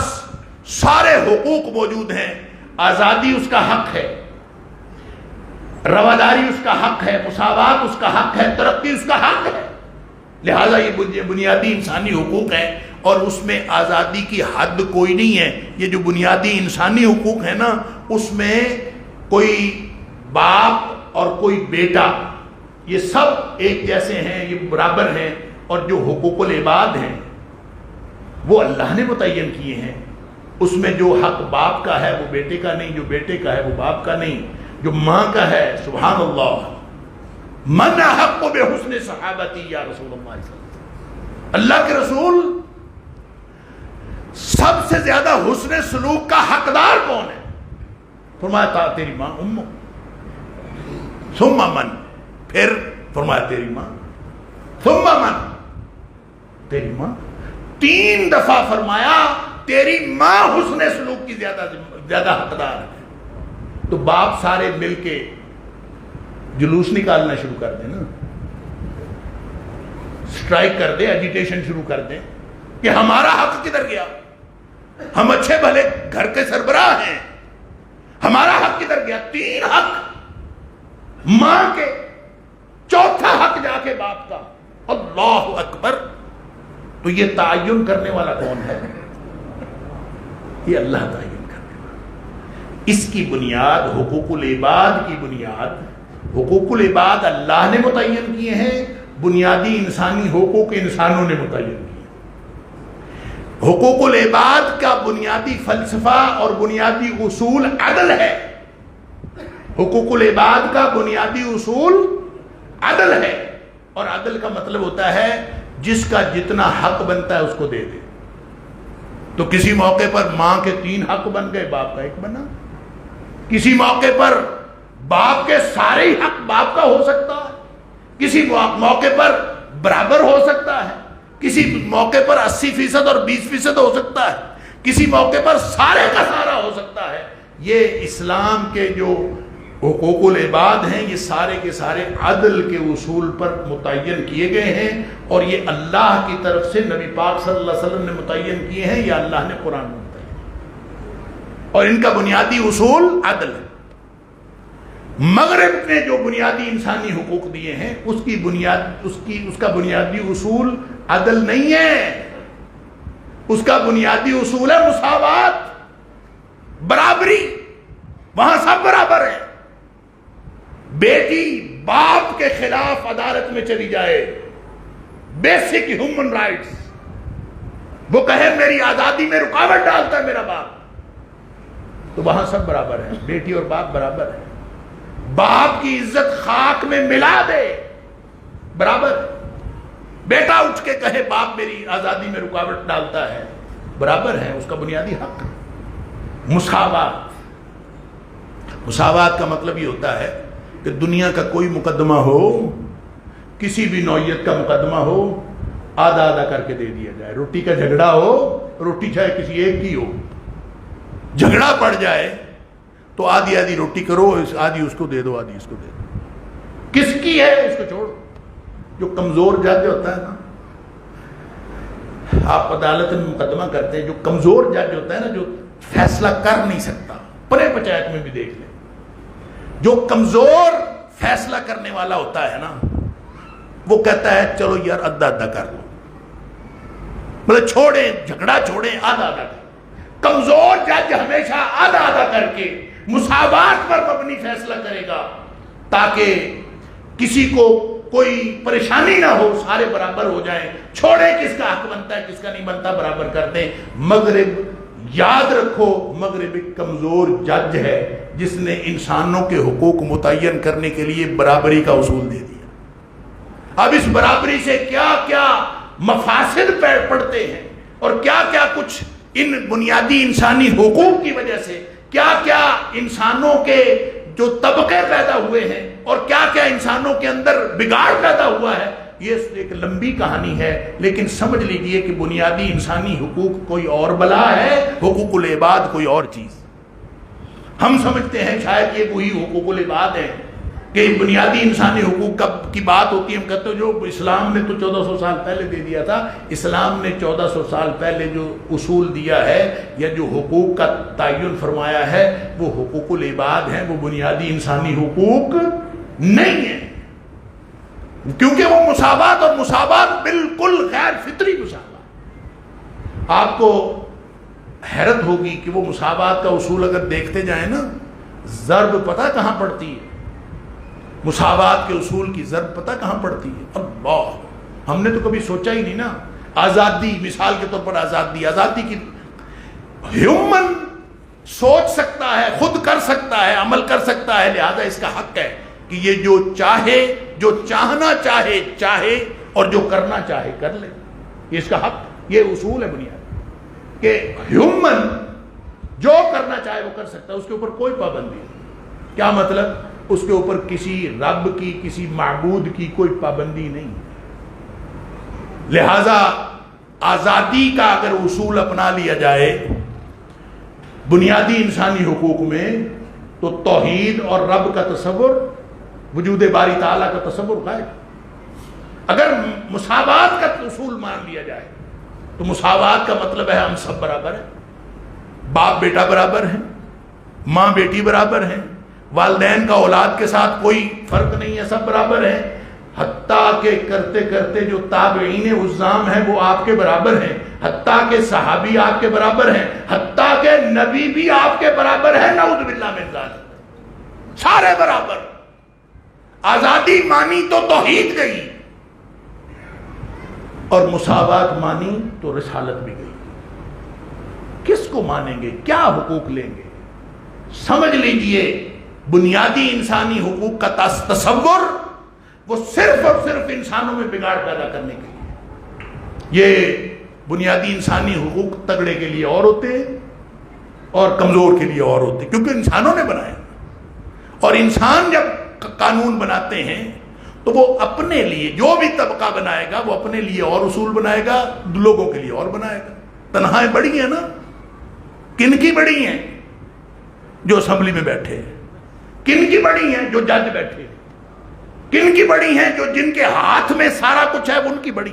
Speaker 1: سارے حقوق موجود ہیں. آزادی اس کا حق ہے، رواداری اس کا حق ہے، مساوات اس کا حق ہے، ترقی اس کا حق ہے. لہذا یہ بنیادی انسانی حقوق ہیں اور اس میں آزادی کی حد کوئی نہیں ہے. یہ جو بنیادی انسانی حقوق ہیں نا، اس میں کوئی باپ اور کوئی بیٹا یہ سب ایک جیسے ہیں، یہ برابر ہیں. اور جو حقوق العباد ہیں وہ اللہ نے متعین کیے ہیں. اس میں جو حق باپ کا ہے وہ بیٹے کا نہیں، جو بیٹے کا ہے وہ باپ کا نہیں، جو ماں کا ہے سبحان اللہ. من احق بحسن صحابتی یا رسول اللہ صلی اللہ علیہ وسلم. اللہ کے رسول سب سے زیادہ حسن سلوک کا حقدار کون ہے؟ فرمایا تھا تیری ماں امو. ثم من، پھر فرمایا تیری ماں. ثم من، تیری ماں. 3 دفعہ فرمایا تیری ماں حسن سلوک کی زیادہ حقدار ہے. تو باپ سارے مل کے جلوس نکالنا شروع کر دیں نا، سٹرائک کر دیں، ایجیٹیشن شروع کر دیں کہ ہمارا حق کدھر گیا؟ ہم اچھے بھلے گھر کے سربراہ ہیں، ہمارا حق کدھر گیا؟ 3 حق ماں کے، 4تھا حق جا کے باپ کا. اللہ اکبر. تو یہ تعین کرنے والا کون ہے؟ یہ اللہ تعین کرنے والا. اس کی بنیاد حقوق العباد کی بنیاد، حقوق العباد اللہ نے متعین کیے ہیں، بنیادی انسانی حقوق انسانوں نے متعین کیے. حقوق العباد کا بنیادی فلسفہ اور بنیادی اصول عدل ہے. حقوق العباد کا بنیادی اصول عدل ہے، اور عدل کا مطلب ہوتا ہے جس کا جتنا حق بنتا ہے اس کو دے دے. تو کسی موقع پر ماں کے 3 حق بن گئے، باپ کا 1 بنا. کسی موقع پر باپ کے سارے ہی حق باپ کا ہو سکتا ہے، کسی موقع پر برابر ہو سکتا ہے، کسی موقع پر 80% اور 20% ہو سکتا ہے، کسی موقع پر سارے کا سارا ہو سکتا ہے. یہ اسلام کے جو حقوق العباد ہیں یہ سارے کے سارے عدل کے اصول پر متعین کیے گئے ہیں، اور یہ اللہ کی طرف سے نبی پاک صلی اللہ علیہ وسلم نے متعین کیے ہیں، یا اللہ نے قرآن میں متعین، اور ان کا بنیادی اصول عدل ہے. مغرب نے جو بنیادی انسانی حقوق دیے ہیں اس کا بنیادی اصول عدل نہیں ہے، اس کا بنیادی اصول ہے مساوات، برابری، وہاں سب برابر ہیں۔ بیٹی باپ کے خلاف عدالت میں چلی جائے، بیسک ہیومن رائٹس، وہ کہے میری آزادی میں رکاوٹ ڈالتا ہے میرا باپ، تو وہاں سب برابر ہیں، بیٹی اور باپ برابر ہیں۔ باپ کی عزت خاک میں ملا دے، برابر ہے۔ بیٹا اٹھ کے کہے باپ میری آزادی میں رکاوٹ ڈالتا ہے، برابر ہے، اس کا بنیادی حق۔ مساوات، مساوات کا مطلب یہ ہوتا ہے کہ دنیا کا کوئی مقدمہ ہو، کسی بھی نوعیت کا مقدمہ ہو، آدھا آدھا کر کے دے دیا جائے۔ روٹی کا جھگڑا ہو، روٹی چاہے کسی ایک کی ہو، جھگڑا پڑ جائے تو آدھی آدھی روٹی کرو، آدھی اس کو دے دو، آدھی اس کو دے دو۔ کس کی ہے اس کو چھوڑو۔ جو کمزور جج ہوتا ہے نا، آپ عدالت میں مقدمہ کرتے ہیں، جو کمزور جج ہوتا ہے نا، جو فیصلہ کر نہیں سکتا، پرے پنچایت میں بھی دیکھ لیں، جو کمزور فیصلہ کرنے والا ہوتا ہے نا، وہ کہتا ہے چلو یار آدھا آدھا کر لو، مطلب چھوڑیں، جھگڑا چھوڑیں، آدھا آدھا کر۔ کمزور جج ہمیشہ آدھا آدھا کر کے مساوات پر مبنی فیصلہ کرے گا تاکہ کسی کو کوئی پریشانی نہ ہو، سارے برابر ہو جائیں، چھوڑیں کس کا حق بنتا ہے کس کا نہیں بنتا، برابر کر دیں۔ مغرب، یاد رکھو، مغرب ایک کمزور جج ہے جس نے انسانوں کے حقوق متعین کرنے کے لیے برابری کا اصول دے دیا۔ اب اس برابری سے کیا کیا مفاسد پڑتے ہیں اور کیا کیا کچھ ان بنیادی انسانی حقوق کی وجہ سے کیا کیا انسانوں کے جو طبقے پیدا ہوئے ہیں اور کیا کیا انسانوں کے اندر بگاڑ پیدا ہوا ہے، یہ ایک لمبی کہانی ہے، لیکن سمجھ لیجئے کہ بنیادی انسانی حقوق کوئی اور بلا ہے، حقوق العباد کوئی اور چیز۔ ہم سمجھتے ہیں شاید یہ وہی حقوق العباد ہیں کہ بنیادی انسانی حقوق کی بات ہوتی ہے، ہم کہتے ہیں جو اسلام نے تو 1400 سال پہلے دے دیا تھا۔ اسلام نے 1400 سال پہلے جو اصول دیا ہے یا جو حقوق کا تعین فرمایا ہے وہ حقوق العباد ہیں، وہ بنیادی انسانی حقوق نہیں ہیں، کیونکہ وہ مساوات، اور مساوات بالکل غیر فطری مساوات۔ آپ کو حیرت ہوگی کہ وہ مساوات کا اصول اگر دیکھتے جائیں نا، ضرب پتہ کہاں پڑتی ہے، مساوات کے اصول کی ضرب پتہ کہاں پڑتی ہے؟ اللہ، ہم نے تو کبھی سوچا ہی نہیں نا۔ آزادی، مثال کے طور پر آزادی کی ہیومن سوچ سکتا ہے، خود کر سکتا ہے، عمل کر سکتا ہے، لہذا اس کا حق ہے کہ یہ جو چاہے، جو چاہنا چاہے چاہے، اور جو کرنا چاہے کر لے، یہ اس کا حق، یہ اصول ہے بنیاد کہ ہیومن جو کرنا چاہے وہ کر سکتا ہے، اس کے اوپر کوئی پابندی نہیں۔ کیا مطلب؟ اس کے اوپر کسی رب کی، کسی معبود کی کوئی پابندی نہیں۔ لہذا آزادی کا اگر اصول اپنا لیا جائے بنیادی انسانی حقوق میں، تو توحید اور رب کا تصور، وجود باری تعالیٰ کا تصور غائب۔ اگر مساوات کا اصول مان لیا جائے تو مساوات کا مطلب ہے ہم سب برابر ہیں، باپ بیٹا برابر ہیں، ماں بیٹی برابر ہیں، والدین کا اولاد کے ساتھ کوئی فرق نہیں ہے، سب برابر ہیں، حتیٰ کہ کرتے کرتے جو تابعین عظام ہیں وہ آپ کے برابر ہیں، حتیٰ کہ صحابی آپ کے برابر ہیں، حتیٰ کہ نبی بھی آپ کے برابر ہے، نعوذ باللہ من ذالک، سارے برابر۔ آزادی مانی تو توحید گئی، اور مساوات مانی تو رسالت بھی گئی۔ کس کو مانیں گے؟ کیا حقوق لیں گے؟ سمجھ لیجئے بنیادی انسانی حقوق کا تصور وہ صرف اور صرف انسانوں میں بگاڑ پیدا کرنے کے لیے۔ یہ بنیادی انسانی حقوق تگڑے کے لیے اور ہوتے ہیں اور کمزور کے لیے اور ہوتے ہیں، کیونکہ انسانوں نے بنایا، اور انسان جب قانون بناتے ہیں تو وہ اپنے لیے، جو بھی طبقہ بنائے گا وہ اپنے لیے اور اصول بنائے گا، لوگوں کے لیے اور بنائے گا۔ تنہائیں بڑی ہیں نا، کن کی بڑی ہیں؟ جو اسمبلی میں بیٹھے ہیں۔ کن کی بڑی ہیں؟ جو جج بیٹھے ہیں۔ کن کی بڑی ہیں؟ جو جن کے ہاتھ میں سارا کچھ ہے، ان کی بڑی۔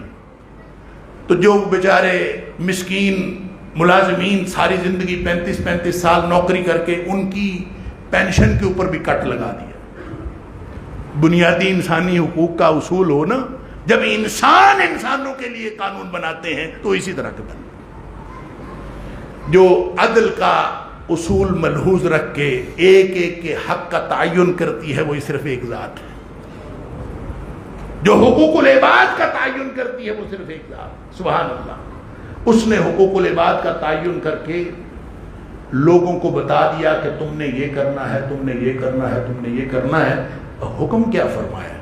Speaker 1: تو جو بیچارے مسکین ملازمین ساری زندگی 35 سال نوکری کر کے ان کی پینشن کے اوپر بھی کٹ لگا دیا، بنیادی انسانی حقوق کا اصول ہو نا، جب انسان انسانوں کے لیے قانون بناتے ہیں تو اسی طرح کے بنتے ہیں۔ جو عدل کا اصول ملحوظ رکھ کے ایک ایک کے حق کا تعین کرتی ہے وہی صرف ایک ذات ہے۔ جو حقوق العباد کا تعین کرتی ہے وہ صرف ایک ذات، سبحان اللہ۔ اس نے حقوق العباد کا تعین کر کے لوگوں کو بتا دیا کہ تم نے یہ کرنا ہے، تم نے یہ کرنا ہے، تم نے یہ کرنا ہے۔ حکم کیا فرمایا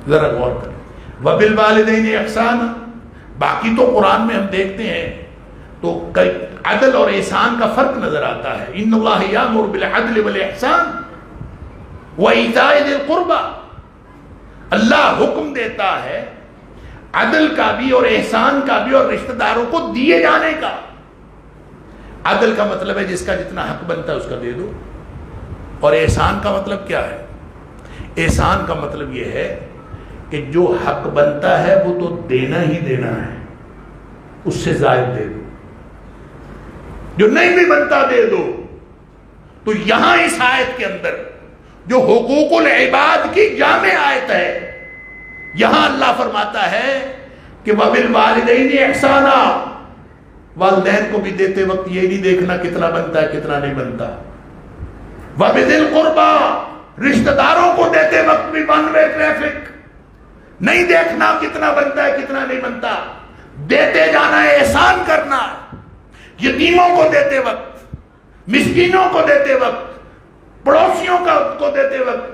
Speaker 1: ذرا غور کریں، وَبِالْوَالِدَيْنِ احسانا۔ باقی تو قرآن میں ہم دیکھتے ہیں تو عدل اور احسان کا فرق نظر آتا ہے۔ ان اللہ یامر بالعدل والاحسان وایتاء ذی القربى، اللہ حکم دیتا ہے عدل کا بھی اور احسان کا بھی اور رشتہ داروں کو دیے جانے کا۔ عدل کا مطلب ہے جس کا جتنا حق بنتا ہے اس کا دے دو، اور احسان کا مطلب کیا ہے؟ احسان کا مطلب یہ ہے کہ جو حق بنتا ہے وہ تو دینا ہی دینا ہے، اس سے زائد دے دو، جو نہیں بھی بنتا دے دو۔ تو یہاں اس آیت کے اندر جو حقوق العباد کی جامع آیت ہے، یہاں اللہ فرماتا ہے کہ وَبِالْوَالِدَيْنِ احسانا، والدین کو بھی دیتے وقت یہ نہیں دیکھنا کتنا بنتا ہے کتنا نہیں بنتا۔ وَبِذِي الْقُرْبَى، رشتہ داروں کو دیتے وقت بھی ون وے ٹریفک، نہیں دیکھنا کتنا بنتا ہے کتنا نہیں بنتا، دیتے جانا ہے، احسان کرنا ہے۔ یتیموں کو دیتے وقت، مسکینوں کو دیتے وقت، پڑوسیوں کو دیتے وقت،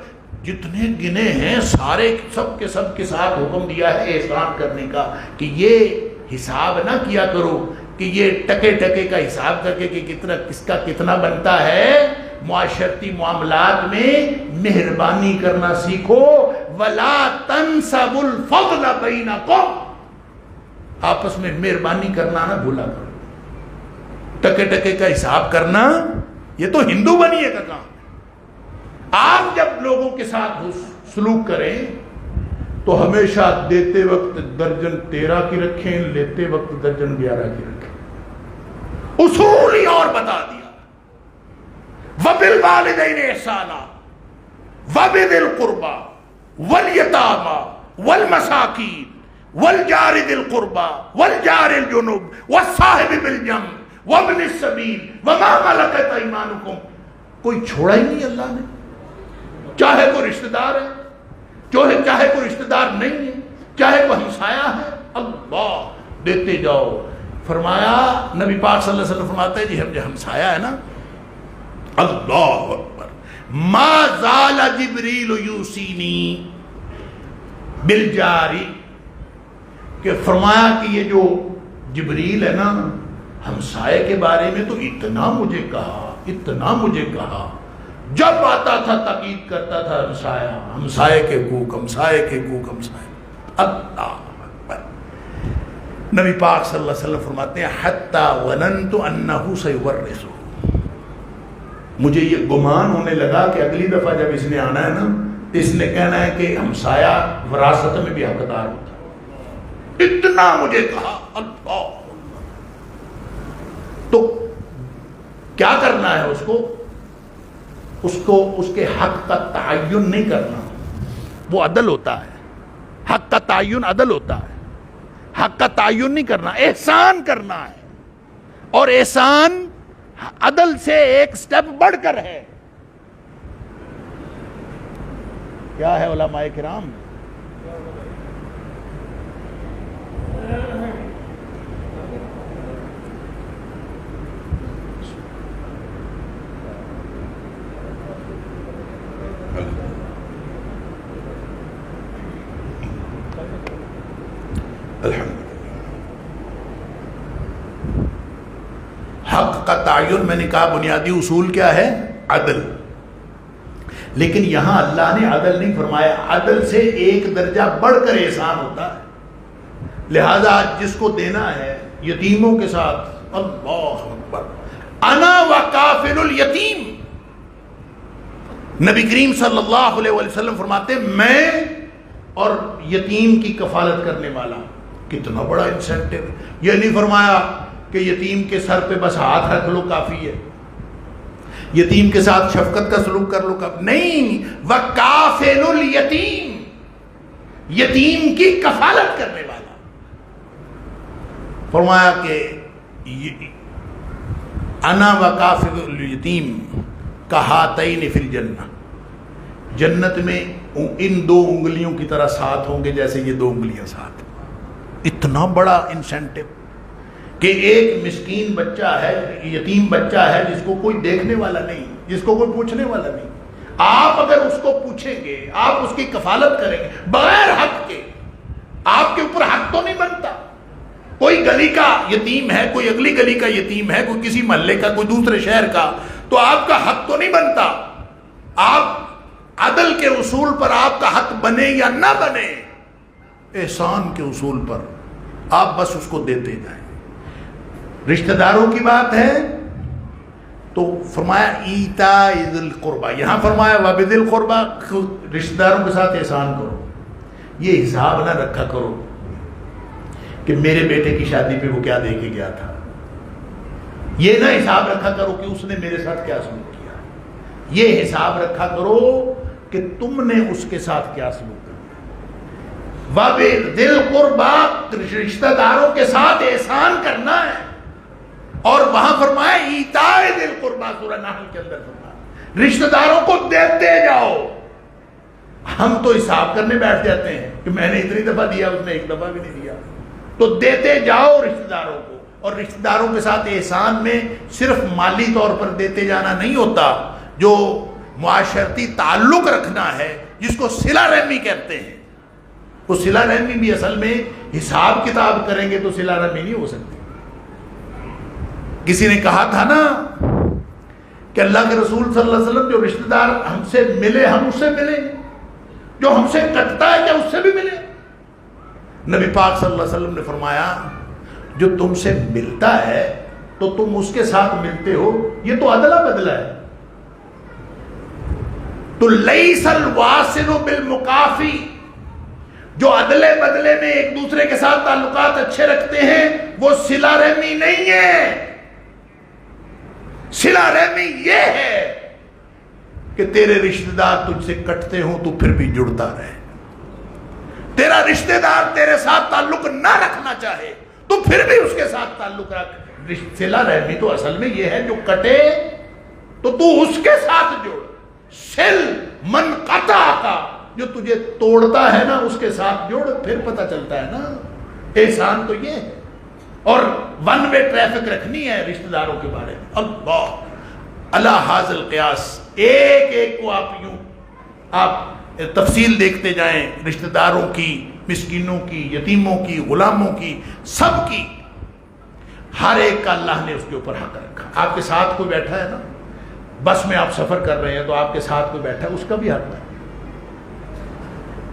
Speaker 1: جتنے گنے ہیں سارے سب کے ساتھ حکم دیا ہے احسان کرنے کا، کہ یہ حساب نہ کیا کرو کہ یہ ٹکے ٹکے کا حساب کر کے کہ کتنا کس کا کتنا بنتا ہے۔ معاشرتی معاملات میں مہربانی کرنا سیکھو، وَلَا تَنْسَبُوا الْفَضْلَ بَيْنَكُمْ، آپس میں مہربانی کرنا نہ بھولا کرو۔ ٹکے ٹکے کا حساب کرنا یہ تو ہندو بنیے کا کام ہے۔ آپ جب لوگوں کے ساتھ سلوک کریں تو ہمیشہ دیتے وقت درجن 13 کی رکھیں، لیتے وقت درجن 11 کی رکھیں۔ اصول ہی اور بتا دیا، وَبِالْوَالِدَيْنِ احسانا وَبِذِي الْقُرْبَى وَالْيَتَامَى وَالْمَسَاكِينِ وَالْجَارِ ذِي الْقُرْبَى وَالْجَارِ الْجُنُبِ وَالصَّاحِبِ بِالْجَنبِ وَابْنِ السَّبِيلِ وَمَا مَلَكَتْ أَيْمَانُكُمْ۔ کوئی چھوڑا ہی نہیں اللہ نے، چاہے کوئی رشتہ دار ہے، چاہے کوئی رشتہ دار نہیں ہے، چاہے کوئی ہمسایہ ہے، اللہ دیتے جاؤ۔ فرمایا نبی پاک صلی اللہ علیہ وسلم فرماتے ہیں جی ہم جو ہمسایہ ہے نا، اللہ اکبر، ما زال جبریل یوصینی بالجاری، کہ فرمایا کہ یہ جو جبریل ہے نا ہمسائے کے بارے میں تو اتنا مجھے کہا، جب آتا تھا تاکید کرتا تھا ہمسائے کے حقوق، ہمسائے کے حقوق، ہمسائے۔ اللہ اکبر۔ نبی پاک صلی اللہ علیہ وسلم فرماتے ہیں حتی ظننت انہ سیورثہ، مجھے یہ گمان ہونے لگا کہ اگلی دفعہ جب اس نے آنا ہے نا اس نے کہنا ہے کہ ہمسایہ وراثت میں بھی حقدار ہوتا ہے، اتنا مجھے کہا۔ اللہ، تو کیا کرنا ہے اس کو اس کے حق کا تعین نہیں کرنا، وہ عدل ہوتا ہے، حق کا تعین عدل ہوتا ہے، حق کا تعین نہیں کرنا، احسان کرنا ہے، اور احسان عدل سے ایک سٹیپ بڑھ کر ہے۔ کیا ہے علماء کرام؟ حق کا تعین میں نے کہا بنیادی اصول کیا ہے؟ عدل۔ لیکن یہاں اللہ نے عدل نہیں فرمایا، عدل سے ایک درجہ بڑھ کر احسان ہوتا ہے۔ لہذا جس کو دینا ہے یتیموں کے ساتھ، اللہ اکبر، انا وکافل الیتیم، نبی کریم صلی اللہ علیہ وسلم فرماتے میں اور یتیم کی کفالت کرنے والا، کتنا بڑا انسینٹیو۔ یہ نہیں فرمایا کہ یتیم کے سر پہ بس ہاتھ رکھ لو کافی ہے، یتیم کے ساتھ شفقت کا سلوک کر لو، کب نہیں، وَكَافِلُ الْيَتِيمِ، یتیم کی کفالت کرنے والا. فرمایا کہ انا وکافل الیتیم کہاتین فی الجنہ، جنت میں ان 2 انگلیوں کی طرح ساتھ ہوں گے جیسے یہ 2 انگلیاں ساتھ. اتنا بڑا انسینٹو کہ ایک مسکین بچہ ہے، یتیم بچہ ہے جس کو کوئی دیکھنے والا نہیں، جس کو کوئی پوچھنے والا نہیں، آپ اگر اس کو پوچھیں گے، آپ اس کی کفالت کریں گے بغیر حق کے، آپ کے اوپر حق تو نہیں بنتا. کوئی گلی کا یتیم ہے، کوئی اگلی گلی کا یتیم ہے، کوئی کسی محلے کا، کوئی دوسرے شہر کا، تو آپ کا حق تو نہیں بنتا. آپ عدل کے اصول پر آپ کا حق بنے یا نہ بنے، احسان کے اصول پر آپ بس اس کو دیتے جائیں. رشتہ داروں کی بات ہے تو فرمایا ایتاء ذی القربہ، یہاں فرمایا وبذی القربہ، رشتہ داروں کے ساتھ احسان کرو. یہ حساب نہ رکھا کرو کہ میرے بیٹے کی شادی پہ وہ کیا دے کے گیا تھا، یہ نہ حساب رکھا کرو کہ اس نے میرے ساتھ کیا سلوک کیا. یہ حساب رکھا کرو کہ تم نے اس کے ساتھ کیا سلوک کیا. وبذی القربہ، رشتہ داروں کے ساتھ احسان کرنا ہے. اور وہاں فرمایا ایتاء ذی القربہ، سورہ نحل کے اندر فرمایا رشتہ داروں کو دیتے جاؤ. ہم تو حساب کرنے بیٹھ جاتے ہیں کہ میں نے اتنی دفعہ دیا، اس نے ایک دفعہ بھی نہیں دیا. تو دیتے جاؤ رشتہ داروں کو. اور رشتہ داروں کے ساتھ احسان میں صرف مالی طور پر دیتے جانا نہیں ہوتا، جو معاشرتی تعلق رکھنا ہے جس کو صلہ رحمی کہتے ہیں. وہ صلہ رحمی بھی اصل میں حساب کتاب کریں گے تو صلہ رحمی نہیں ہو سکتی. کسی نے کہا تھا نا کہ اللہ کے رسول صلی اللہ علیہ وسلم جو رشتہ دار ہم سے ملے ہم اس سے ملیں، جو ہم سے کٹتا ہے کیا اس سے بھی ملے. نبی پاک صلی اللہ علیہ وسلم نے فرمایا جو تم سے ملتا ہے تو تم اس کے ساتھ ملتے ہو، یہ تو ادلا بدلا ہے. تو لیس الواصل بالمکافی، جو ادلے بدلے میں ایک دوسرے کے ساتھ تعلقات اچھے رکھتے ہیں وہ صلہ رحمی نہیں ہے. صلہ رحمی یہ ہے کہ تیرے رشتہ دار تجھ سے کٹتے ہوں تو پھر بھی جڑتا رہے. تیرا رشتہ دار تیرے ساتھ تعلق نہ رکھنا چاہے تو پھر بھی اس کے ساتھ تعلق رکھ. صلہ رحمی تو اصل میں یہ ہے جو کٹے تو اس کے ساتھ جڑ. سل من قطع کا، جو تجھے توڑتا ہے نا اس کے ساتھ جڑ، پھر پتہ چلتا ہے نا. احسان تو یہ ہے. اور ون وے ٹریفک رکھنی ہے رشتہ داروں کے بارے میں. اللہ اللہ حاضل قیاس، ایک ایک کو آپ تفصیل دیکھتے جائیں، رشتہ داروں کی، مسکینوں کی، یتیموں کی، غلاموں کی، سب کی، ہر ایک کا اللہ نے اس کے اوپر حق رکھا. آپ کے ساتھ کوئی بیٹھا ہے نا، بس میں آپ سفر کر رہے ہیں تو آپ کے ساتھ کوئی بیٹھا ہے، اس کا بھی حق ہے.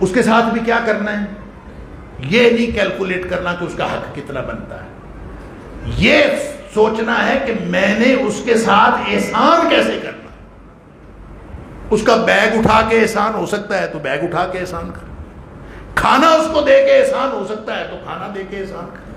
Speaker 1: اس کے ساتھ بھی کیا کرنا ہے، یہ نہیں کیلکولیٹ کرنا کہ اس کا حق کتنا بنتا ہے. یہ سوچنا ہے کہ میں نے اس کے ساتھ احسان کیسے کرنا. اس کا بیگ اٹھا کے احسان ہو سکتا ہے تو بیگ اٹھا کے احسان کر. کھانا اس کو دے کے احسان ہو سکتا ہے تو کھانا دے کے احسان کر.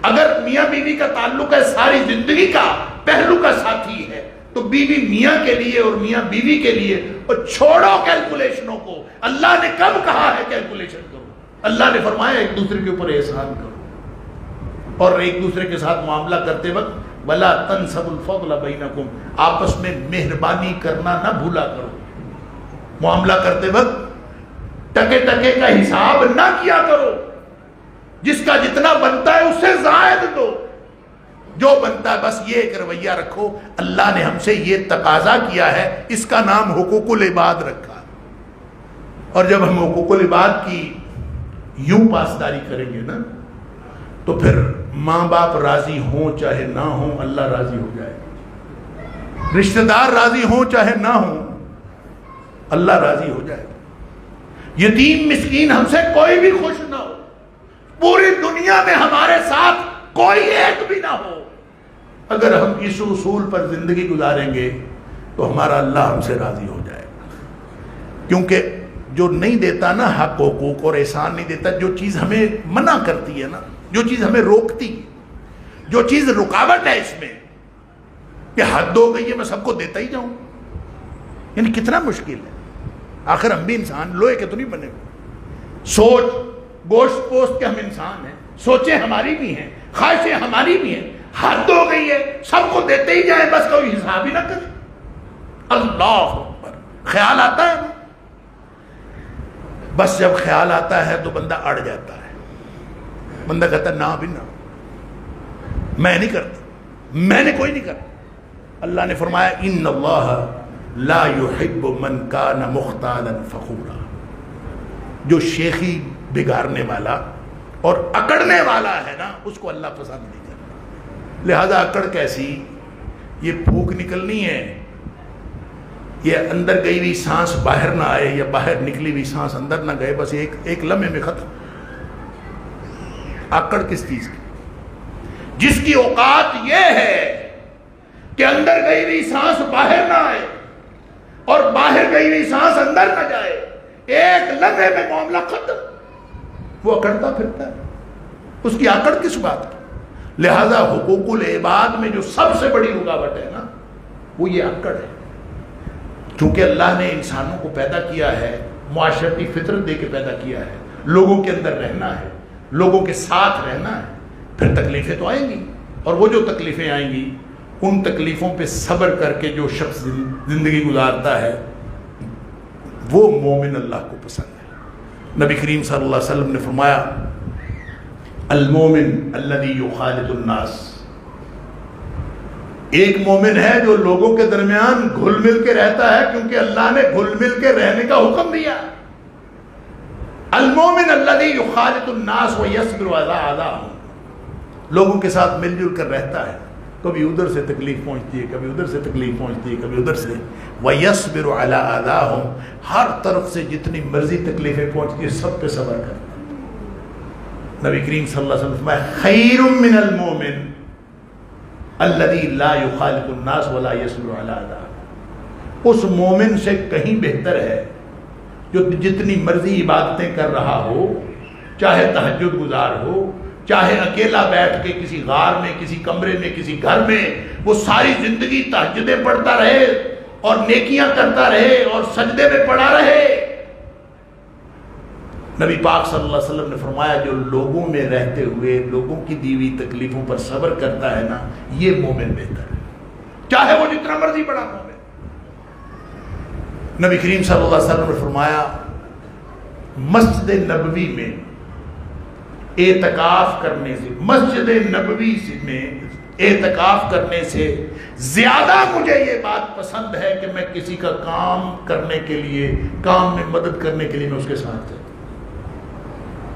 Speaker 1: اگر میاں بیوی کا تعلق ہے ساری زندگی کا پہلو کا ساتھی ہے تو بیوی میاں کے لیے اور میاں بیوی کے لیے. اور چھوڑو کیلکولیشنوں کو. اللہ نے کب کہا ہے کیلکولیشن کرو؟ اللہ نے فرمایا ایک دوسرے کے اوپر احسان کرو. اور ایک دوسرے کے ساتھ معاملہ کرتے وقت وَلَا تَنْسَبُوا الْفَضْلَ بَيْنَكُمْ، آپس میں مہربانی کرنا نہ بھولا کرو. معاملہ کرتے وقت ٹکے ٹکے کا حساب نہ کیا کرو. جس کا جتنا بنتا ہے اس سے زائد دو. جو بنتا ہے بس یہ ایک رویہ رکھو. اللہ نے ہم سے یہ تقاضا کیا ہے، اس کا نام حقوق العباد رکھا. اور جب ہم حقوق العباد کی یوں پاسداری کریں گے نا تو پھر ماں باپ راضی ہوں چاہے نہ ہوں اللہ راضی ہو جائے. رشتہ دار راضی ہوں چاہے نہ ہوں اللہ راضی ہو جائے. یتیم مسکین ہم سے کوئی بھی خوش نہ ہو، پوری دنیا میں ہمارے ساتھ کوئی ایک بھی نہ ہو، اگر ہم اس اصول پر زندگی گزاریں گے تو ہمارا اللہ ہم سے راضی ہو جائے گا. کیونکہ جو نہیں دیتا نا حق حقوق اور احسان نہیں دیتا، جو چیز ہمیں منع کرتی ہے نا، جو چیز ہمیں روکتی، جو چیز رکاوٹ ہے اس میں کہ حد ہو گئی ہے میں سب کو دیتا ہی جاؤں، یعنی کتنا مشکل ہے. آخر ہم بھی انسان لوہے کے تو نہیں بنے ہوئے. سوچ گوشت پوست کے ہم انسان ہیں, سوچیں ہماری بھی ہیں, خواہشیں ہماری بھی ہیں. حد ہو گئی ہے, سب کو دیتے ہی جائیں, بس کوئی حساب ہی نہ کرے. اللہ اکبر. خیال آتا ہے نا, بس جب خیال آتا ہے تو بندہ اڑ جاتا ہے. بندہ کہتا ہے نہ بھی نہ, میں نہیں کرتا, میں نے کوئی نہیں کرتا. اللہ نے فرمایا ان اللہ لا يحب من کان مختالا فخورا. جو شیخی بگاڑنے والا اور اکڑنے والا ہے نا, اس کو اللہ پسند نہیں کرتا. لہذا اکڑ کیسی, یہ پھونک نکلنی ہے, یہ اندر گئی ہوئی سانس باہر نہ آئے یا باہر نکلی ہوئی سانس اندر نہ گئے, بس ایک لمحے میں ختم. اکڑ کس چیز کی؟ جس کی اوقات یہ ہے کہ اندر گئی ہوئی سانس باہر نہ آئے اور باہر گئی ہوئی سانس اندر نہ جائے, ایک لمحے میں معاملہ ختم. وہ اکڑتا پھرتا ہے, اس کی اکڑ کس بات کی؟ لہذا حقوق العباد میں جو سب سے بڑی رکاوٹ ہے نا, وہ یہ اکڑ ہے. چونکہ اللہ نے انسانوں کو پیدا کیا ہے, معاشرتی فطرت دے کے پیدا کیا ہے, لوگوں کے اندر رہنا ہے, لوگوں کے ساتھ رہنا ہے, پھر تکلیفیں تو آئیں گی, اور وہ جو تکلیفیں آئیں گی ان تکلیفوں پہ صبر کر کے جو شخص زندگی گزارتا ہے وہ مومن اللہ کو پسند ہے. نبی کریم صلی اللہ علیہ وسلم نے فرمایا المومن الذی یخالط الناس. ایک مومن ہے جو لوگوں کے درمیان گھل مل کے رہتا ہے, کیونکہ اللہ نے گھل مل کے رہنے کا حکم دیا. المومن الذی یخالط الناس ویصبر علی اذاہم. لوگوں کے ساتھ مل جل کر رہتا ہے, کبھی ادھر سے تکلیف پہنچتی ہے, کبھی ادھر سے تکلیف پہنچتی ہے, کبھی ادھر سے. وَيَصْبِرُ عَلَىٰ أَذَاهُمْ. ہر طرف سے جتنی مرضی تکلیفیں پہنچتی ہیں سب پہ صبر کرتا ہے. نبی کریم صلی اللہ علیہ وسلم فرمایا خَيْرٌ مِّنَ الْمُؤْمِنِ الَّذِي لَا يُخَالِطُ النَّاسَ وَلَا يَصْبِرُ عَلَىٰ أَذَاهُمْ. اس مومن سے کہیں بہتر ہے جو جتنی مرضی عبادتیں کر رہا ہو, چاہے تہجد گزار ہو, چاہے اکیلا بیٹھ کے کسی غار میں, کسی کمرے میں, کسی گھر میں وہ ساری زندگی تہجدیں پڑھتا رہے اور نیکیاں کرتا رہے اور سجدے میں پڑا رہے. نبی پاک صلی اللہ علیہ وسلم نے فرمایا جو لوگوں میں رہتے ہوئے لوگوں کی دی ہوئی تکلیفوں پر صبر کرتا ہے نا, یہ مومن بہتر ہے, چاہے وہ جتنا مرضی بڑا مومن. نبی کریم صلی اللہ علیہ وسلم نے فرمایا مسجد نبوی میں اعتکاف کرنے سے, مسجد نبوی میں اعتکاف کرنے سے زیادہ مجھے یہ بات پسند ہے کہ میں کسی کا کام کرنے کے لیے, کام میں مدد کرنے کے لیے میں اس کے ساتھ جاؤں.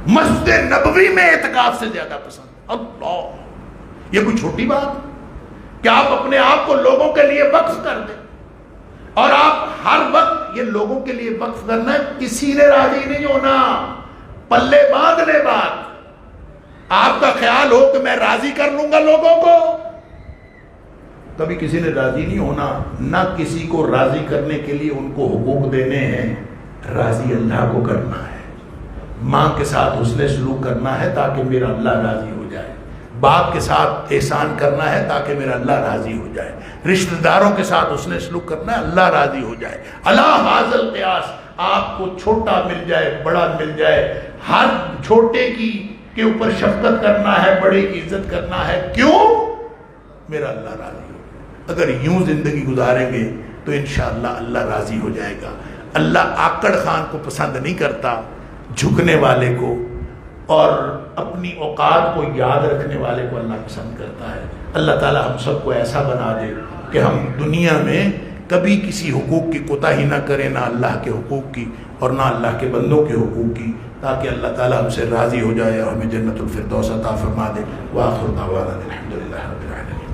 Speaker 1: مسجد نبوی میں اعتکاف سے زیادہ پسند. اللہ, یہ کوئی چھوٹی بات کہ آپ اپنے آپ کو لوگوں کے لیے وقف کر دیں, اور آپ ہر وقت یہ لوگوں کے لیے وقف کرنا ہے, کسی نے راضی نہیں ہونا, پلے باندھ لے بات. آپ کا خیال ہو کہ میں راضی کر لوں گا لوگوں کو, کبھی کسی نے راضی نہیں ہونا. نہ کسی کو راضی کرنے کے لیے ان کو حقوق دینے ہیں, راضی اللہ کو کرنا ہے. ماں کے ساتھ حسن سلوک کرنا ہے تاکہ میرا اللہ راضی ہو جائے, باپ کے ساتھ احسان کرنا ہے تاکہ میرا اللہ راضی ہو جائے, رشتہ داروں کے ساتھ حسن سلوک کرنا ہے اللہ راضی ہو جائے. اللہ حاصل قیاس, آپ کو چھوٹا مل جائے بڑا مل جائے, ہر چھوٹے کی کے اوپر شفقت کرنا ہے, بڑے کی عزت کرنا ہے. کیوں؟ میرا اللہ راضی ہو. اگر یوں زندگی گزاریں گے تو انشاءاللہ اللہ راضی ہو جائے گا. اللہ آکڑ خان کو پسند نہیں کرتا, جھکنے والے کو اور اپنی اوقات کو یاد رکھنے والے کو اللہ پسند کرتا ہے. اللہ تعالی ہم سب کو ایسا بنا دے کہ ہم دنیا میں کبھی کسی حقوق کی کوتاہی نہ کریں, نہ اللہ کے حقوق کی اور نہ اللہ کے بندوں کے حقوق کی, تاکہ اللہ تعالیٰ ہم سے راضی ہو جائے اور ہمیں جنت الفردوس عطا فرما دے. وآخر دعوانا الحمدللہ رب العالمین.